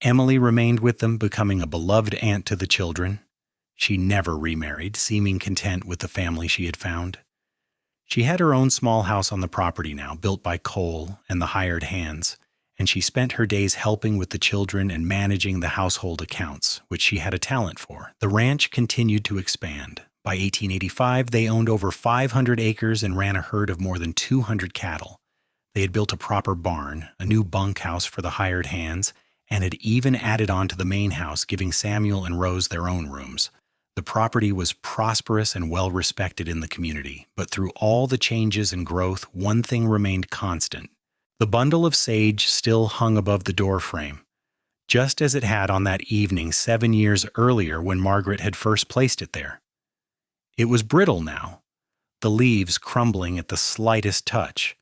Emily remained with them, becoming a beloved aunt to the children. She never remarried, seeming content with the family she had found. She had her own small house on the property now, built by Cole and the hired hands, and she spent her days helping with the children and managing the household accounts, which she had a talent for. The ranch continued to expand. By 1885, they owned over 500 acres and ran a herd of more than 200 cattle. They had built a proper barn, a new bunkhouse for the hired hands, and had even added on to the main house, giving Samuel and Rose their own rooms. The property was prosperous and well respected in the community, but through all the changes and growth, one thing remained constant. The bundle of sage still hung above the doorframe, just as it had on that evening 7 years earlier when Margaret had first placed it there. It was brittle now, the leaves crumbling at the slightest touch,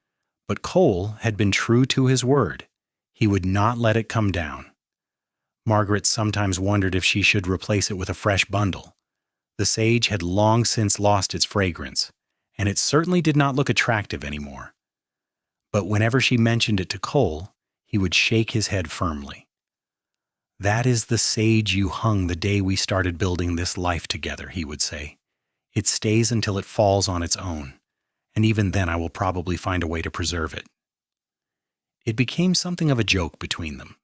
but Cole had been true to his word. He would not let it come down. Margaret sometimes wondered if she should replace it with a fresh bundle. The sage had long since lost its fragrance, and it certainly did not look attractive anymore. But whenever she mentioned it to Cole, he would shake his head firmly. "That is the sage you hung the day we started building this life together," he would say. "It stays until it falls on its own, and even then I will probably find a way to preserve it." It became something of a joke between them,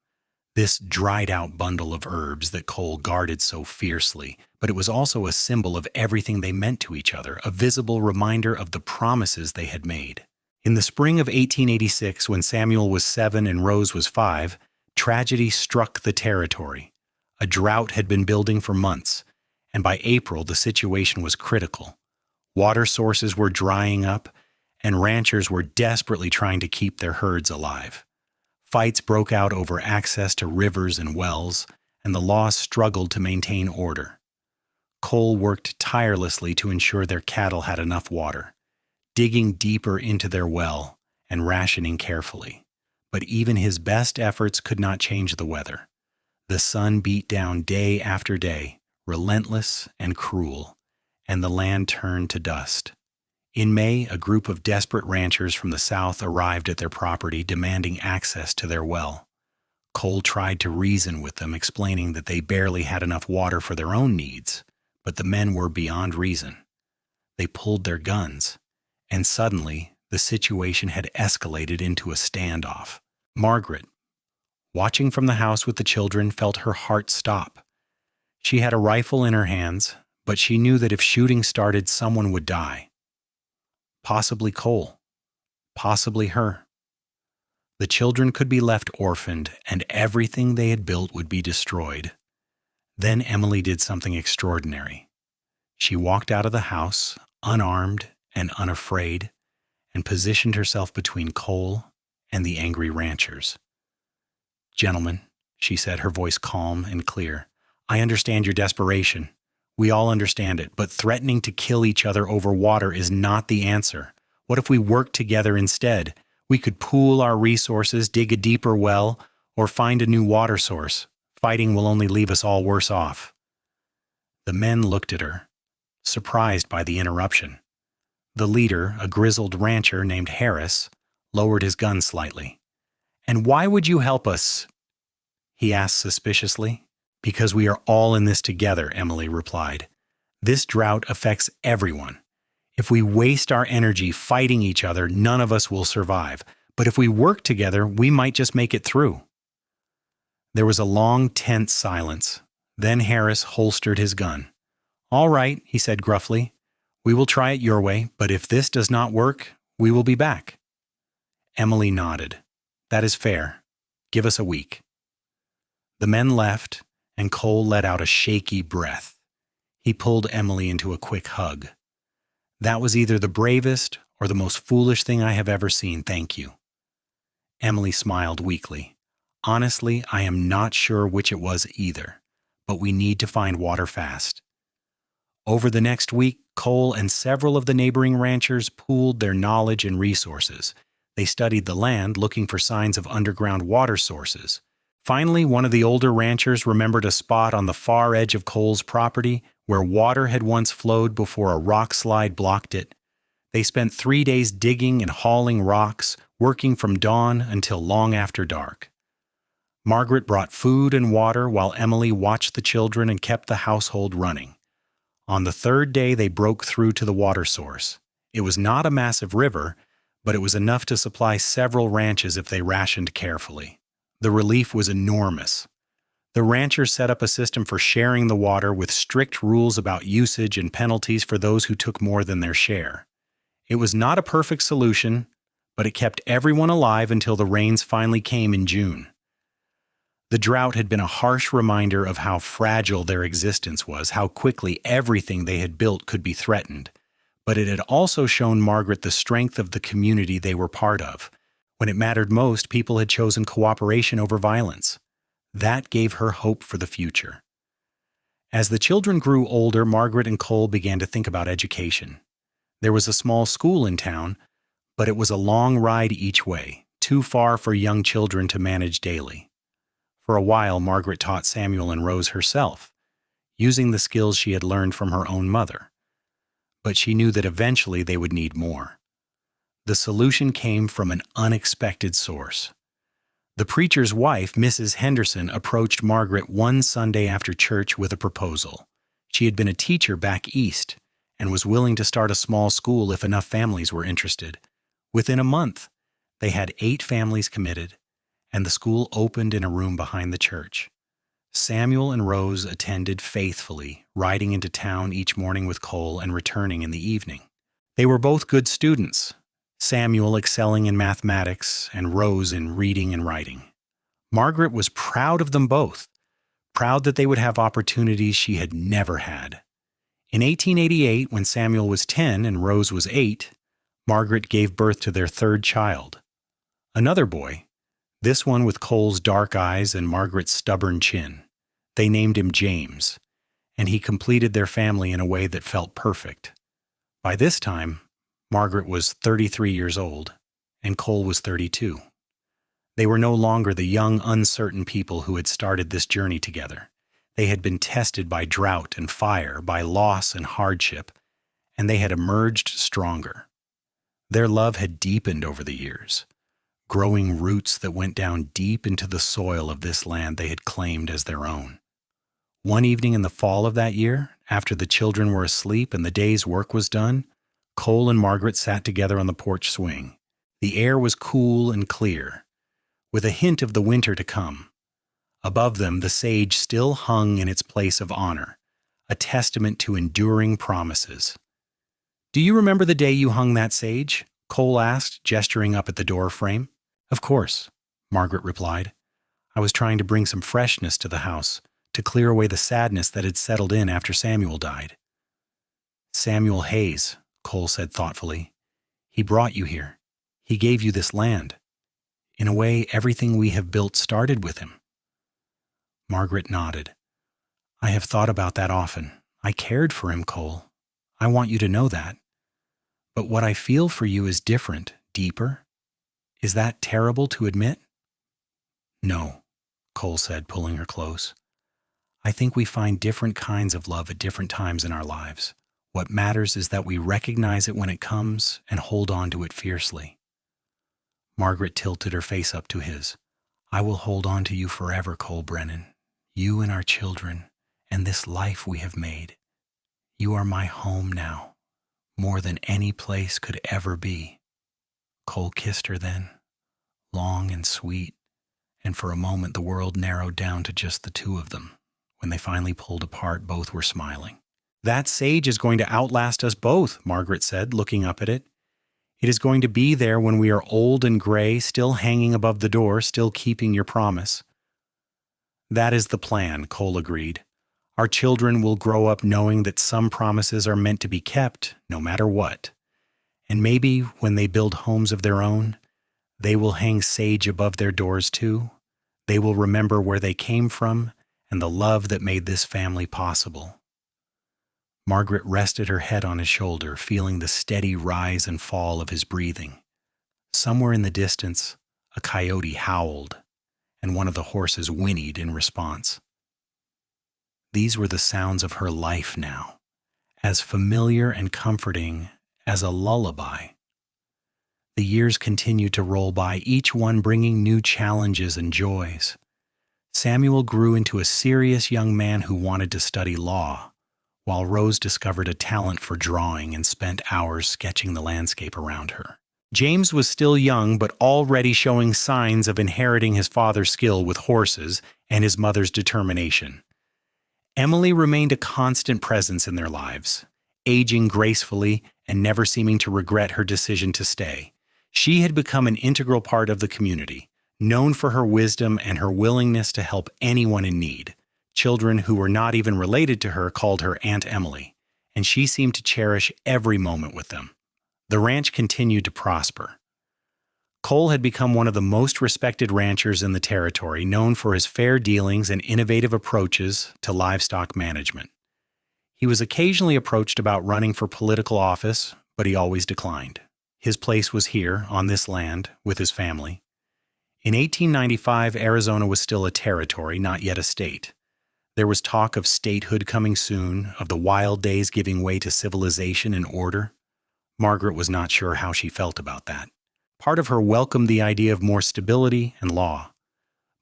this dried-out bundle of herbs that Cole guarded so fiercely, but it was also a symbol of everything they meant to each other, a visible reminder of the promises they had made. In the spring of 1886, when Samuel was 7 and Rose was 5, tragedy struck the territory. A drought had been building for months, and by April the situation was critical. Water sources were drying up, and ranchers were desperately trying to keep their herds alive. Fights broke out over access to rivers and wells, and the law struggled to maintain order. Cole worked tirelessly to ensure their cattle had enough water, digging deeper into their well and rationing carefully. But even his best efforts could not change the weather. The sun beat down day after day, relentless and cruel, and the land turned to dust. In May, a group of desperate ranchers from the south arrived at their property, demanding access to their well. Cole tried to reason with them, explaining that they barely had enough water for their own needs, but the men were beyond reason. They pulled their guns, and suddenly the situation had escalated into a standoff. Margaret, watching from the house with the children, felt her heart stop. She had a rifle in her hands, but she knew that if shooting started, someone would die. Possibly Cole, possibly her. The children could be left orphaned, and everything they had built would be destroyed. Then Emily did something extraordinary. She walked out of the house, unarmed and unafraid, and positioned herself between Cole and the angry ranchers. "Gentlemen," she said, her voice calm and clear, "I understand your desperation. We all understand it, but threatening to kill each other over water is not the answer. What if we work together instead? We could pool our resources, dig a deeper well, or find a new water source. Fighting will only leave us all worse off." The men looked at her, surprised by the interruption. The leader, a grizzled rancher named Harris, lowered his gun slightly. "And why would you help us?" he asked suspiciously. "Because we are all in this together," Emily replied. "This drought affects everyone. If we waste our energy fighting each other, none of us will survive. But if we work together, we might just make it through." There was a long, tense silence. Then Harris holstered his gun. "All right," he said gruffly. "We will try it your way, but if this does not work, we will be back." Emily nodded. "That is fair. Give us a week." The men left, and Cole let out a shaky breath. He pulled Emily into a quick hug. "That was either the bravest or the most foolish thing I have ever seen, thank you." Emily smiled weakly. "Honestly, I am not sure which it was either, but we need to find water fast." Over the next week, Cole and several of the neighboring ranchers pooled their knowledge and resources. They studied the land, looking for signs of underground water sources. Finally, one of the older ranchers remembered a spot on the far edge of Cole's property where water had once flowed before a rock slide blocked it. They spent 3 days digging and hauling rocks, working from dawn until long after dark. Margaret brought food and water while Emily watched the children and kept the household running. On the 3rd day, they broke through to the water source. It was not a massive river, but it was enough to supply several ranches if they rationed carefully. The relief was enormous. The ranchers set up a system for sharing the water with strict rules about usage and penalties for those who took more than their share. It was not a perfect solution, but it kept everyone alive until the rains finally came in June. The drought had been a harsh reminder of how fragile their existence was, how quickly everything they had built could be threatened. But it had also shown Margaret the strength of the community they were part of. When it mattered most, people had chosen cooperation over violence. That gave her hope for the future. As the children grew older, Margaret and Cole began to think about education. There was a small school in town, but it was a long ride each way, too far for young children to manage daily. For a while, Margaret taught Samuel and Rose herself, using the skills she had learned from her own mother. But she knew that eventually they would need more. The solution came from an unexpected source. The preacher's wife, Mrs. Henderson, approached Margaret one Sunday after church with a proposal. She had been a teacher back east and was willing to start a small school if enough families were interested. Within a month, they had 8 families committed, and the school opened in a room behind the church. Samuel and Rose attended faithfully, riding into town each morning with Cole and returning in the evening. They were both good students, Samuel excelling in mathematics and Rose in reading and writing. Margaret was proud of them both, proud that they would have opportunities she had never had. In 1888, when Samuel was 10 and Rose was 8, Margaret gave birth to their 3rd child. Another boy, this one with Cole's dark eyes and Margaret's stubborn chin. They named him James, and he completed their family in a way that felt perfect. By this time, Margaret was 33 years old, and Cole was 32. They were no longer the young, uncertain people who had started this journey together. They had been tested by drought and fire, by loss and hardship, and they had emerged stronger. Their love had deepened over the years, growing roots that went down deep into the soil of this land they had claimed as their own. One evening in the fall of that year, after the children were asleep and the day's work was done, Cole and Margaret sat together on the porch swing. The air was cool and clear, with a hint of the winter to come. Above them, the sage still hung in its place of honor, a testament to enduring promises. "Do you remember the day you hung that sage?" Cole asked, gesturing up at the door frame. "Of course," Margaret replied. "I was trying to bring some freshness to the house, to clear away the sadness that had settled in after Samuel died." "Samuel Hayes," Cole said thoughtfully. "He brought you here. He gave you this land. In a way, everything we have built started with him." Margaret nodded. "I have thought about that often. I cared for him, Cole. I want you to know that. But what I feel for you is different, deeper. Is that terrible to admit?" "No," Cole said, pulling her close. "I think we find different kinds of love at different times in our lives. What matters is that we recognize it when it comes and hold on to it fiercely. Margaret tilted her face up to his. I will hold on to you forever, Cole Brennan. You and our children, and this life we have made. You are my home now, more than any place could ever be. Cole kissed her then, long and sweet, and for a moment the world narrowed down to just the two of them. When they finally pulled apart, both were smiling. That sage is going to outlast us both, Margaret said, looking up at it. It is going to be there when we are old and gray, still hanging above the door, still keeping your promise. That is the plan, Cole agreed. Our children will grow up knowing that some promises are meant to be kept, no matter what. And maybe when they build homes of their own, they will hang sage above their doors too. They will remember where they came from and the love that made this family possible. Margaret rested her head on his shoulder, feeling the steady rise and fall of his breathing. Somewhere in the distance, a coyote howled, and one of the horses whinnied in response. These were the sounds of her life now, as familiar and comforting as a lullaby. The years continued to roll by, each one bringing new challenges and joys. Samuel grew into a serious young man who wanted to study law, while Rose discovered a talent for drawing and spent hours sketching the landscape around her. James was still young, but already showing signs of inheriting his father's skill with horses and his mother's determination. Emily remained a constant presence in their lives, aging gracefully and never seeming to regret her decision to stay. She had become an integral part of the community, known for her wisdom and her willingness to help anyone in need. Children who were not even related to her called her Aunt Emily, and she seemed to cherish every moment with them. The ranch continued to prosper. Cole had become one of the most respected ranchers in the territory, known for his fair dealings and innovative approaches to livestock management. He was occasionally approached about running for political office, but he always declined. His place was here, on this land, with his family. In 1895, Arizona was still a territory, not yet a state. There was talk of statehood coming soon, of the wild days giving way to civilization and order. Margaret was not sure how she felt about that. Part of her welcomed the idea of more stability and law,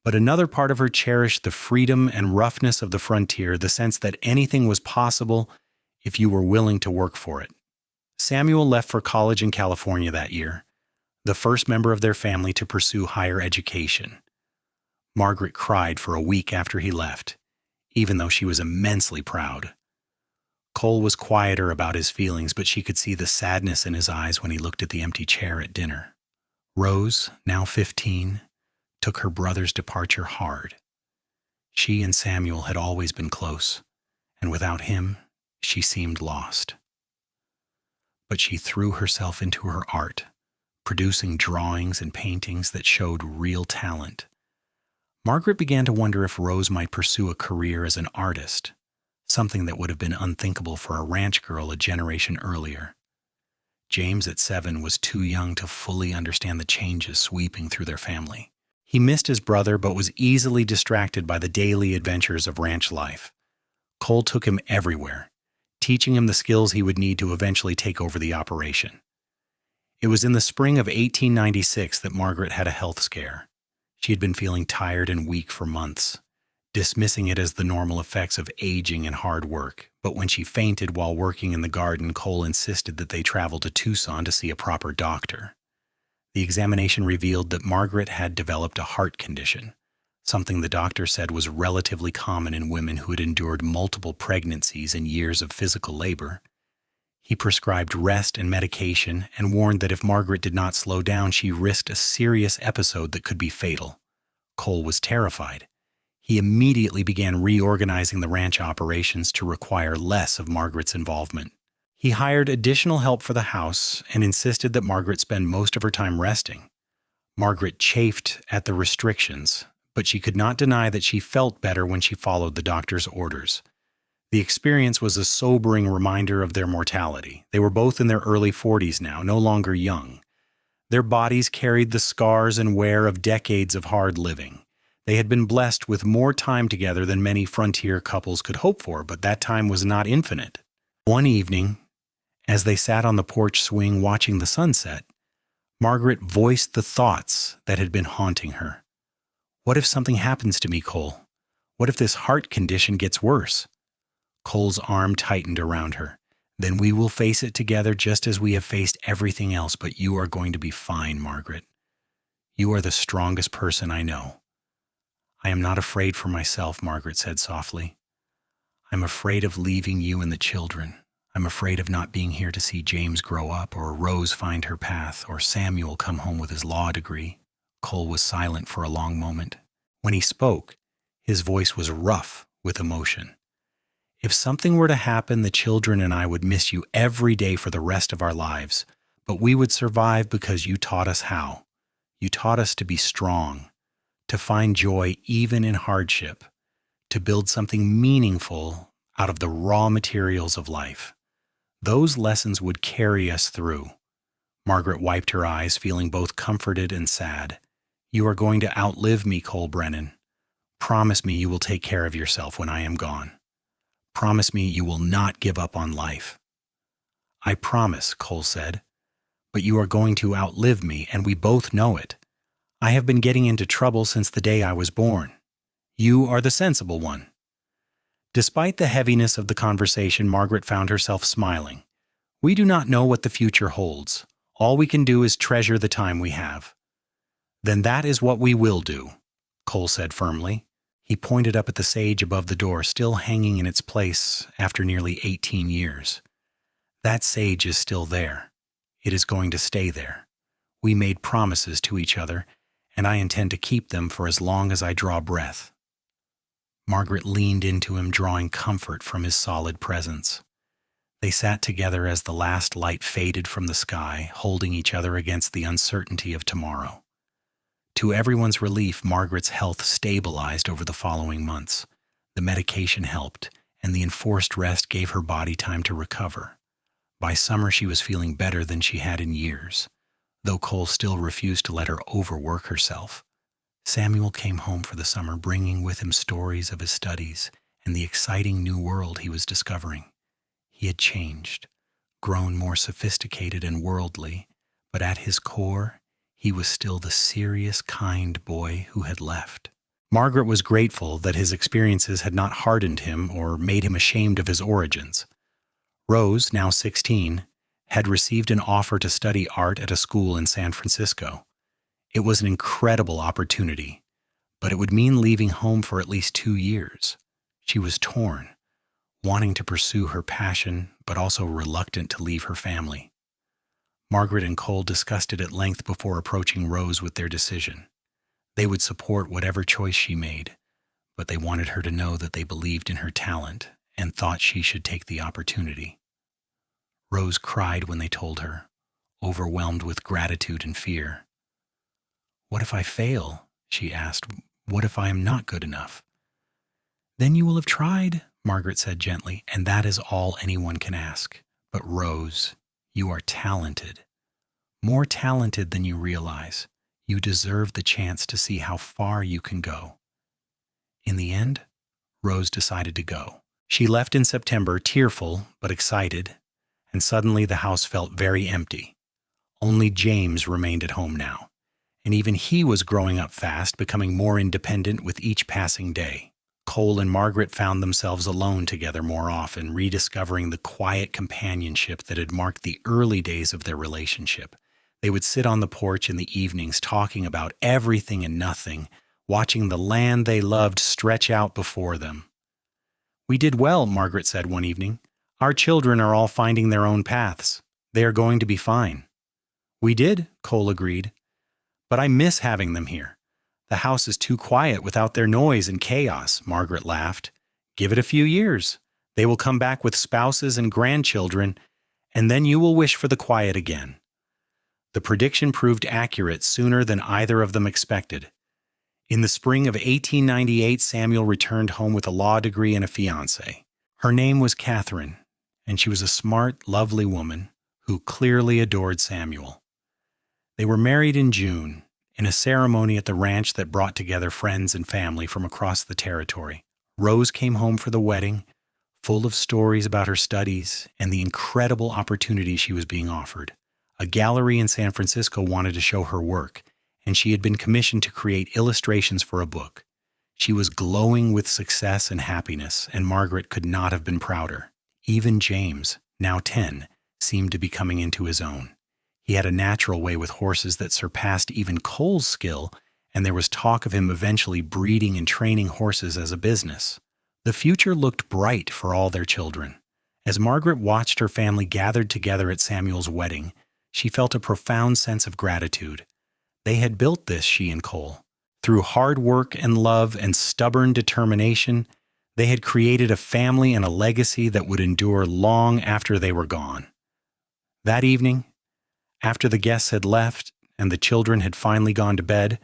but another part of her cherished the freedom and roughness of the frontier, the sense that anything was possible if you were willing to work for it. Samuel left for college in California that year, the first member of their family to pursue higher education. Margaret cried for a week after he left, even though she was immensely proud. Cole was quieter about his feelings, but she could see the sadness in his eyes when he looked at the empty chair at dinner. Rose, now 15, took her brother's departure hard. She and Samuel had always been close, and without him, she seemed lost. But she threw herself into her art, producing drawings and paintings that showed real talent. Margaret began to wonder if Rose might pursue a career as an artist, something that would have been unthinkable for a ranch girl a generation earlier. James at 7 was too young to fully understand the changes sweeping through their family. He missed his brother but was easily distracted by the daily adventures of ranch life. Cole took him everywhere, teaching him the skills he would need to eventually take over the operation. It was in the spring of 1896 that Margaret had a health scare. She had been feeling tired and weak for months, dismissing it as the normal effects of aging and hard work. But when she fainted while working in the garden, Cole insisted that they travel to Tucson to see a proper doctor. The examination revealed that Margaret had developed a heart condition, something the doctor said was relatively common in women who had endured multiple pregnancies and years of physical labor. He prescribed rest and medication and warned that if Margaret did not slow down, she risked a serious episode that could be fatal. Cole was terrified. He immediately began reorganizing the ranch operations to require less of Margaret's involvement. He hired additional help for the house and insisted that Margaret spend most of her time resting. Margaret chafed at the restrictions, but she could not deny that she felt better when she followed the doctor's orders. The experience was a sobering reminder of their mortality. They were both in their early 40s now, no longer young. Their bodies carried the scars and wear of decades of hard living. They had been blessed with more time together than many frontier couples could hope for, but that time was not infinite. One evening, as they sat on the porch swing watching the sunset, Margaret voiced the thoughts that had been haunting her. What if something happens to me, Cole? What if this heart condition gets worse? Cole's arm tightened around her. Then we will face it together just as we have faced everything else, but you are going to be fine, Margaret. You are the strongest person I know. I am not afraid for myself, Margaret said softly. I'm afraid of leaving you and the children. I'm afraid of not being here to see James grow up, or Rose find her path, or Samuel come home with his law degree. Cole was silent for a long moment. When he spoke, his voice was rough with emotion. If something were to happen, the children and I would miss you every day for the rest of our lives, but we would survive because you taught us how. You taught us to be strong, to find joy even in hardship, to build something meaningful out of the raw materials of life. Those lessons would carry us through. Margaret wiped her eyes, feeling both comforted and sad. You are going to outlive me, Cole Brennan. Promise me you will take care of yourself when I am gone. Promise me you will not give up on life. I promise, Cole said, but you are going to outlive me, and we both know it. I have been getting into trouble since the day I was born. You are the sensible one. Despite the heaviness of the conversation, Margaret found herself smiling. We do not know what the future holds. All we can do is treasure the time we have. Then that is what we will do, Cole said firmly. He pointed up at the sage above the door, still hanging in its place after nearly 18 years. That sage is still there. It is going to stay there. We made promises to each other, and I intend to keep them for as long as I draw breath. Margaret leaned into him, drawing comfort from his solid presence. They sat together as the last light faded from the sky, holding each other against the uncertainty of tomorrow. To everyone's relief, Margaret's health stabilized over the following months. The medication helped, and the enforced rest gave her body time to recover. By summer, she was feeling better than she had in years, though Cole still refused to let her overwork herself. Samuel came home for the summer, bringing with him stories of his studies and the exciting new world he was discovering. He had changed, grown more sophisticated and worldly, but at his core, he was still the serious, kind boy who had left. Margaret was grateful that his experiences had not hardened him or made him ashamed of his origins. Rose, now 16, had received an offer to study art at a school in San Francisco. It was an incredible opportunity, but it would mean leaving home for at least 2 years. She was torn, wanting to pursue her passion, but also reluctant to leave her family. Margaret and Cole discussed it at length before approaching Rose with their decision. They would support whatever choice she made, but they wanted her to know that they believed in her talent and thought she should take the opportunity. Rose cried when they told her, overwhelmed with gratitude and fear. "What if I fail?" she asked. "What if I am not good enough?" "Then you will have tried," Margaret said gently, "and that is all anyone can ask. But Rose, you are talented. More talented than you realize. You deserve the chance to see how far you can go." In the end, Rose decided to go. She left in September, tearful but excited, and suddenly the house felt very empty. Only James remained at home now, and even he was growing up fast, becoming more independent with each passing day. Cole and Margaret found themselves alone together more often, rediscovering the quiet companionship that had marked the early days of their relationship. They would sit on the porch in the evenings, talking about everything and nothing, watching the land they loved stretch out before them. "We did well," Margaret said one evening. "Our children are all finding their own paths. They are going to be fine." "We did," Cole agreed. "But I miss having them here. The house is too quiet without their noise and chaos," Margaret laughed. "Give it a few years. They will come back with spouses and grandchildren, and then you will wish for the quiet again." The prediction proved accurate sooner than either of them expected. In the spring of 1898, Samuel returned home with a law degree and a fiancée. Her name was Catherine, and she was a smart, lovely woman who clearly adored Samuel. They were married in June, in a ceremony at the ranch that brought together friends and family from across the territory. Rose came home for the wedding, full of stories about her studies and the incredible opportunity she was being offered. A gallery in San Francisco wanted to show her work, and she had been commissioned to create illustrations for a book. She was glowing with success and happiness, and Margaret could not have been prouder. Even James, now 10, seemed to be coming into his own. He had a natural way with horses that surpassed even Cole's skill, and there was talk of him eventually breeding and training horses as a business. The future looked bright for all their children. As Margaret watched her family gathered together at Samuel's wedding, she felt a profound sense of gratitude. They had built this, she and Cole. Through hard work and love and stubborn determination, they had created a family and a legacy that would endure long after they were gone. That evening, after the guests had left and the children had finally gone to bed,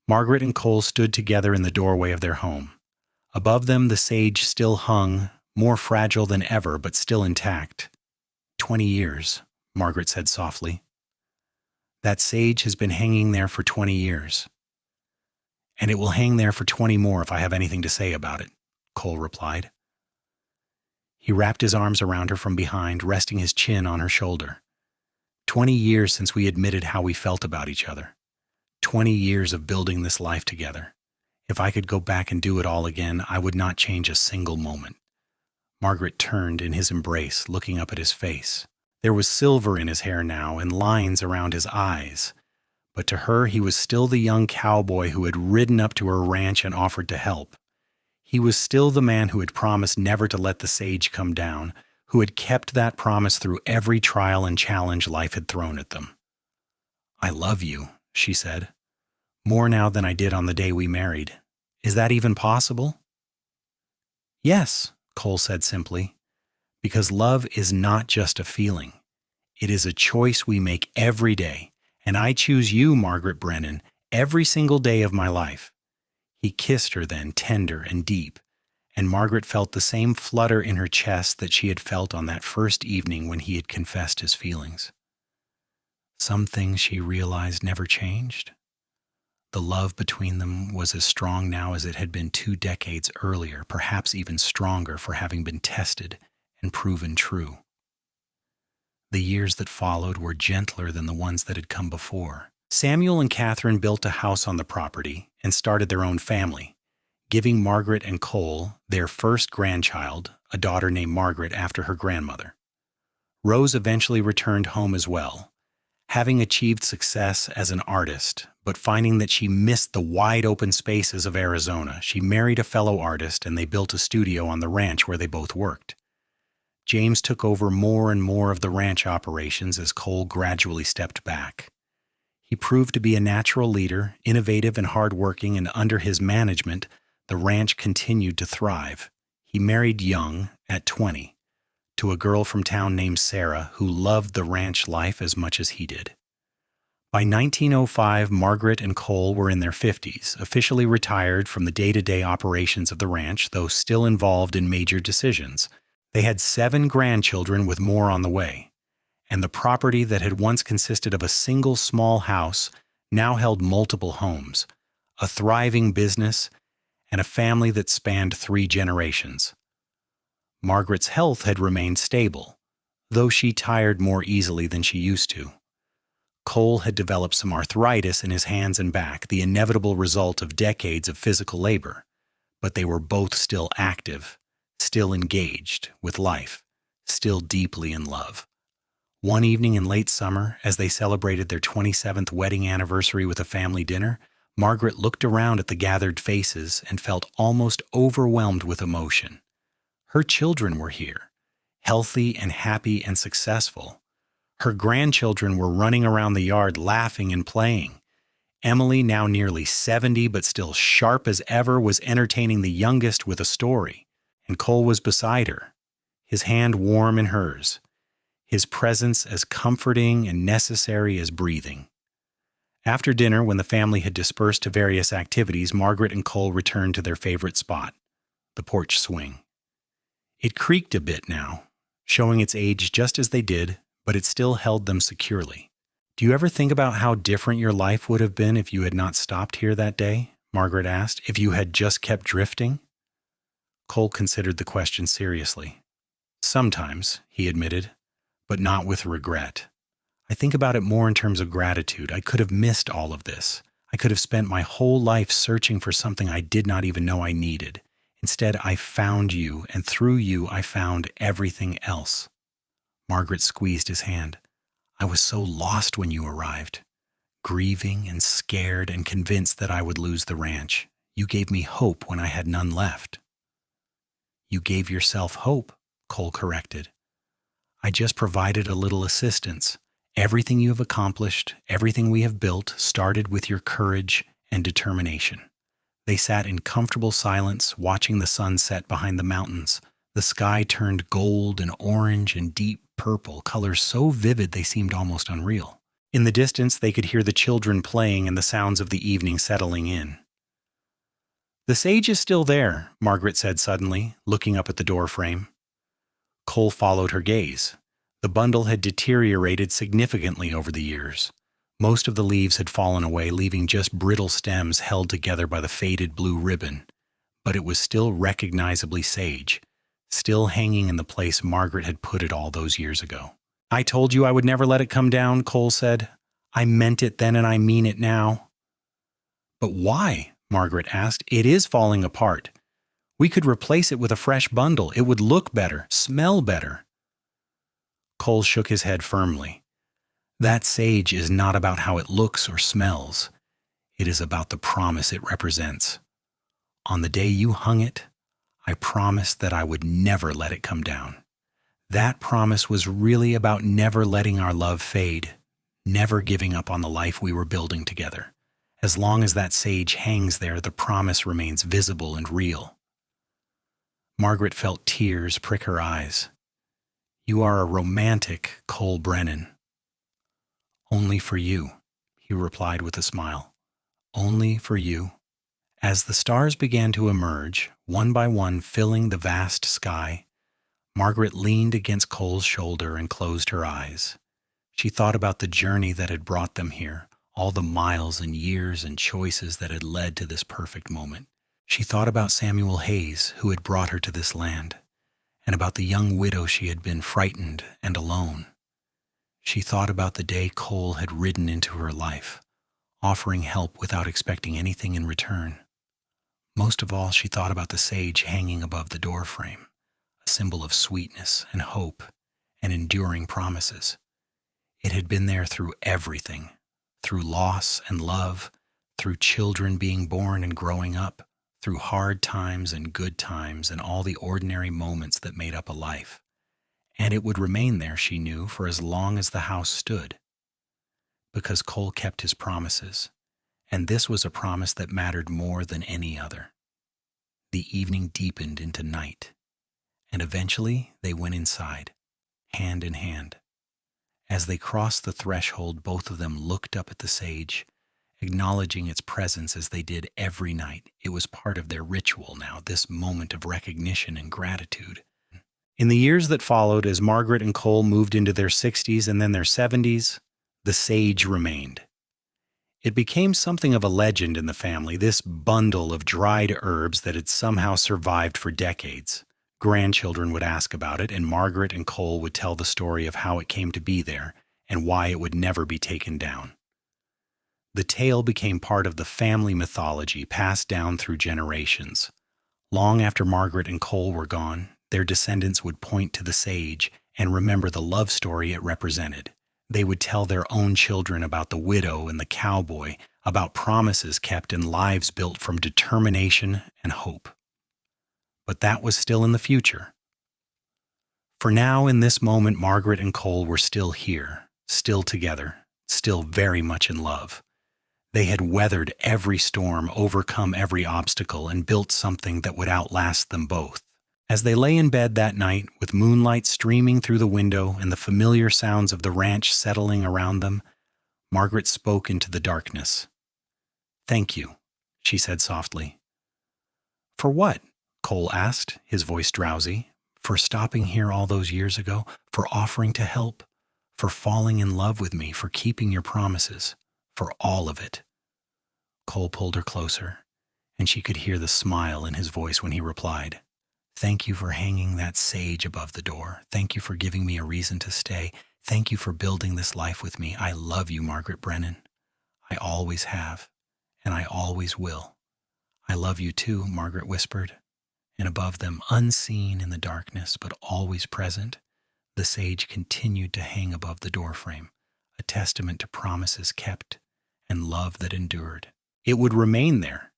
Margaret and Cole stood together in the doorway of their home. Above them, the sage still hung, more fragile than ever, but still intact. 20 years, Margaret said softly. That sage has been hanging there for 20 years. And it will hang there for 20 more if I have anything to say about it, Cole replied. He wrapped his arms around her from behind, resting his chin on her shoulder. 20 years since we admitted how we felt about each other. 20 years of building this life together. If I could go back and do it all again, I would not change a single moment. Margaret turned in his embrace, looking up at his face. There was silver in his hair now and lines around his eyes. But to her, he was still the young cowboy who had ridden up to her ranch and offered to help. He was still the man who had promised never to let the sage come down, who had kept that promise through every trial and challenge life had thrown at them. I love you, she said. More now than I did on the day we married. Is that even possible? Yes, Cole said simply, because love is not just a feeling. It is a choice we make every day, and I choose you, Margaret Brennan, every single day of my life. He kissed her then, tender and deep, and Margaret felt the same flutter in her chest that she had felt on that first evening when he had confessed his feelings. Some things she realized never changed. The love between them was as strong now as it had been 2 decades earlier, perhaps even stronger for having been tested and proven true. The years that followed were gentler than the ones that had come before. Samuel and Catherine built a house on the property and started their own family, giving Margaret and Cole their first grandchild, a daughter named Margaret after her grandmother. Rose eventually returned home as well, having achieved success as an artist, but finding that she missed the wide-open spaces of Arizona. She married a fellow artist and they built a studio on the ranch where they both worked. James took over more and more of the ranch operations as Cole gradually stepped back. He proved to be a natural leader, innovative and hardworking, and under his management, the ranch continued to thrive. He married young, at 20, to a girl from town named Sarah who loved the ranch life as much as he did. By 1905, Margaret and Cole were in their 50s, officially retired from the day-to-day operations of the ranch, though still involved in major decisions. They had 7 grandchildren with more on the way, and the property that had once consisted of a single small house now held multiple homes, a thriving business, and a family that spanned 3 generations. Margaret's health had remained stable, though she tired more easily than she used to. Cole had developed some arthritis in his hands and back, the inevitable result of decades of physical labor, but they were both still active, still engaged with life, still deeply in love. One evening in late summer, as they celebrated their 27th wedding anniversary with a family dinner, Margaret looked around at the gathered faces and felt almost overwhelmed with emotion. Her children were here, healthy and happy and successful. Her grandchildren were running around the yard laughing and playing. Emily, now nearly 70 but still sharp as ever, was entertaining the youngest with a story, and Cole was beside her, his hand warm in hers, his presence as comforting and necessary as breathing. After dinner, when the family had dispersed to various activities, Margaret and Cole returned to their favorite spot, the porch swing. It creaked a bit now, showing its age just as they did, but it still held them securely. Do you ever think about how different your life would have been if you had not stopped here that day? Margaret asked. If you had just kept drifting? Cole considered the question seriously. Sometimes, he admitted, but not with regret. I think about it more in terms of gratitude. I could have missed all of this. I could have spent my whole life searching for something I did not even know I needed. Instead, I found you, and through you, I found everything else. Margaret squeezed his hand. I was so lost when you arrived, grieving and scared and convinced that I would lose the ranch. You gave me hope when I had none left. You gave yourself hope, Cole corrected. I just provided a little assistance. Everything you have accomplished, everything we have built, started with your courage and determination. They sat in comfortable silence, watching the sun set behind the mountains. The sky turned gold and orange and deep purple, colors so vivid they seemed almost unreal. In the distance, they could hear the children playing and the sounds of the evening settling in. The sage is still there, Margaret said suddenly, looking up at the doorframe. Cole followed her gaze. The bundle had deteriorated significantly over the years. Most of the leaves had fallen away, leaving just brittle stems held together by the faded blue ribbon. But it was still recognizably sage, still hanging in the place Margaret had put it all those years ago. I told you I would never let it come down, Cole said. I meant it then and I mean it now. But why? Margaret asked. It is falling apart. We could replace it with a fresh bundle. It would look better, smell better. Cole shook his head firmly. That sage is not about how it looks or smells. It is about the promise it represents. On the day you hung it, I promised that I would never let it come down. That promise was really about never letting our love fade, never giving up on the life we were building together. As long as that sage hangs there, the promise remains visible and real. Margaret felt tears prick her eyes. You are a romantic, Cole Brennan. Only for you, he replied with a smile. Only for you. As the stars began to emerge, one by one filling the vast sky, Margaret leaned against Cole's shoulder and closed her eyes. She thought about the journey that had brought them here, all the miles and years and choices that had led to this perfect moment. She thought about Samuel Hayes, who had brought her to this land, and about the young widow she had been, frightened and alone. She thought about the day Cole had ridden into her life, offering help without expecting anything in return. Most of all, she thought about the sage hanging above the doorframe, a symbol of sweetness and hope and enduring promises. It had been there through everything, through loss and love, through children being born and growing up, through hard times and good times and all the ordinary moments that made up a life. And it would remain there, she knew, for as long as the house stood. Because Cole kept his promises, and this was a promise that mattered more than any other. The evening deepened into night, and eventually they went inside, hand in hand. As they crossed the threshold, both of them looked up at the sage, acknowledging its presence as they did every night. It was part of their ritual now, this moment of recognition and gratitude. In the years that followed, as Margaret and Cole moved into their 60s and then their 70s, the sage remained. It became something of a legend in the family, this bundle of dried herbs that had somehow survived for decades. Grandchildren would ask about it, and Margaret and Cole would tell the story of how it came to be there and why it would never be taken down. The tale became part of the family mythology passed down through generations. Long after Margaret and Cole were gone, their descendants would point to the sage and remember the love story it represented. They would tell their own children about the widow and the cowboy, about promises kept and lives built from determination and hope. But that was still in the future. For now, in this moment, Margaret and Cole were still here, still together, still very much in love. They had weathered every storm, overcome every obstacle, and built something that would outlast them both. As they lay in bed that night, with moonlight streaming through the window and the familiar sounds of the ranch settling around them, Margaret spoke into the darkness. "Thank you," she said softly. "For what?" Cole asked, his voice drowsy. "For stopping here all those years ago, for offering to help, for falling in love with me, for keeping your promises, for all of it." Cole pulled her closer, and she could hear the smile in his voice when he replied, Thank you for hanging that sage above the door. Thank you for giving me a reason to stay. Thank you for building this life with me. I love you, Margaret Brennan. I always have, and I always will. I love you too, Margaret whispered. And above them, unseen in the darkness, but always present, the sage continued to hang above the doorframe, a testament to promises kept and love that endured. It would remain there,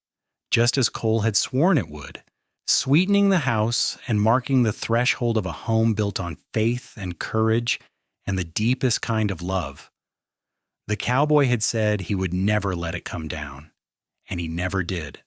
just as Cole had sworn it would, sweetening the house and marking the threshold of a home built on faith and courage and the deepest kind of love. The cowboy had said he would never let it come down, and he never did.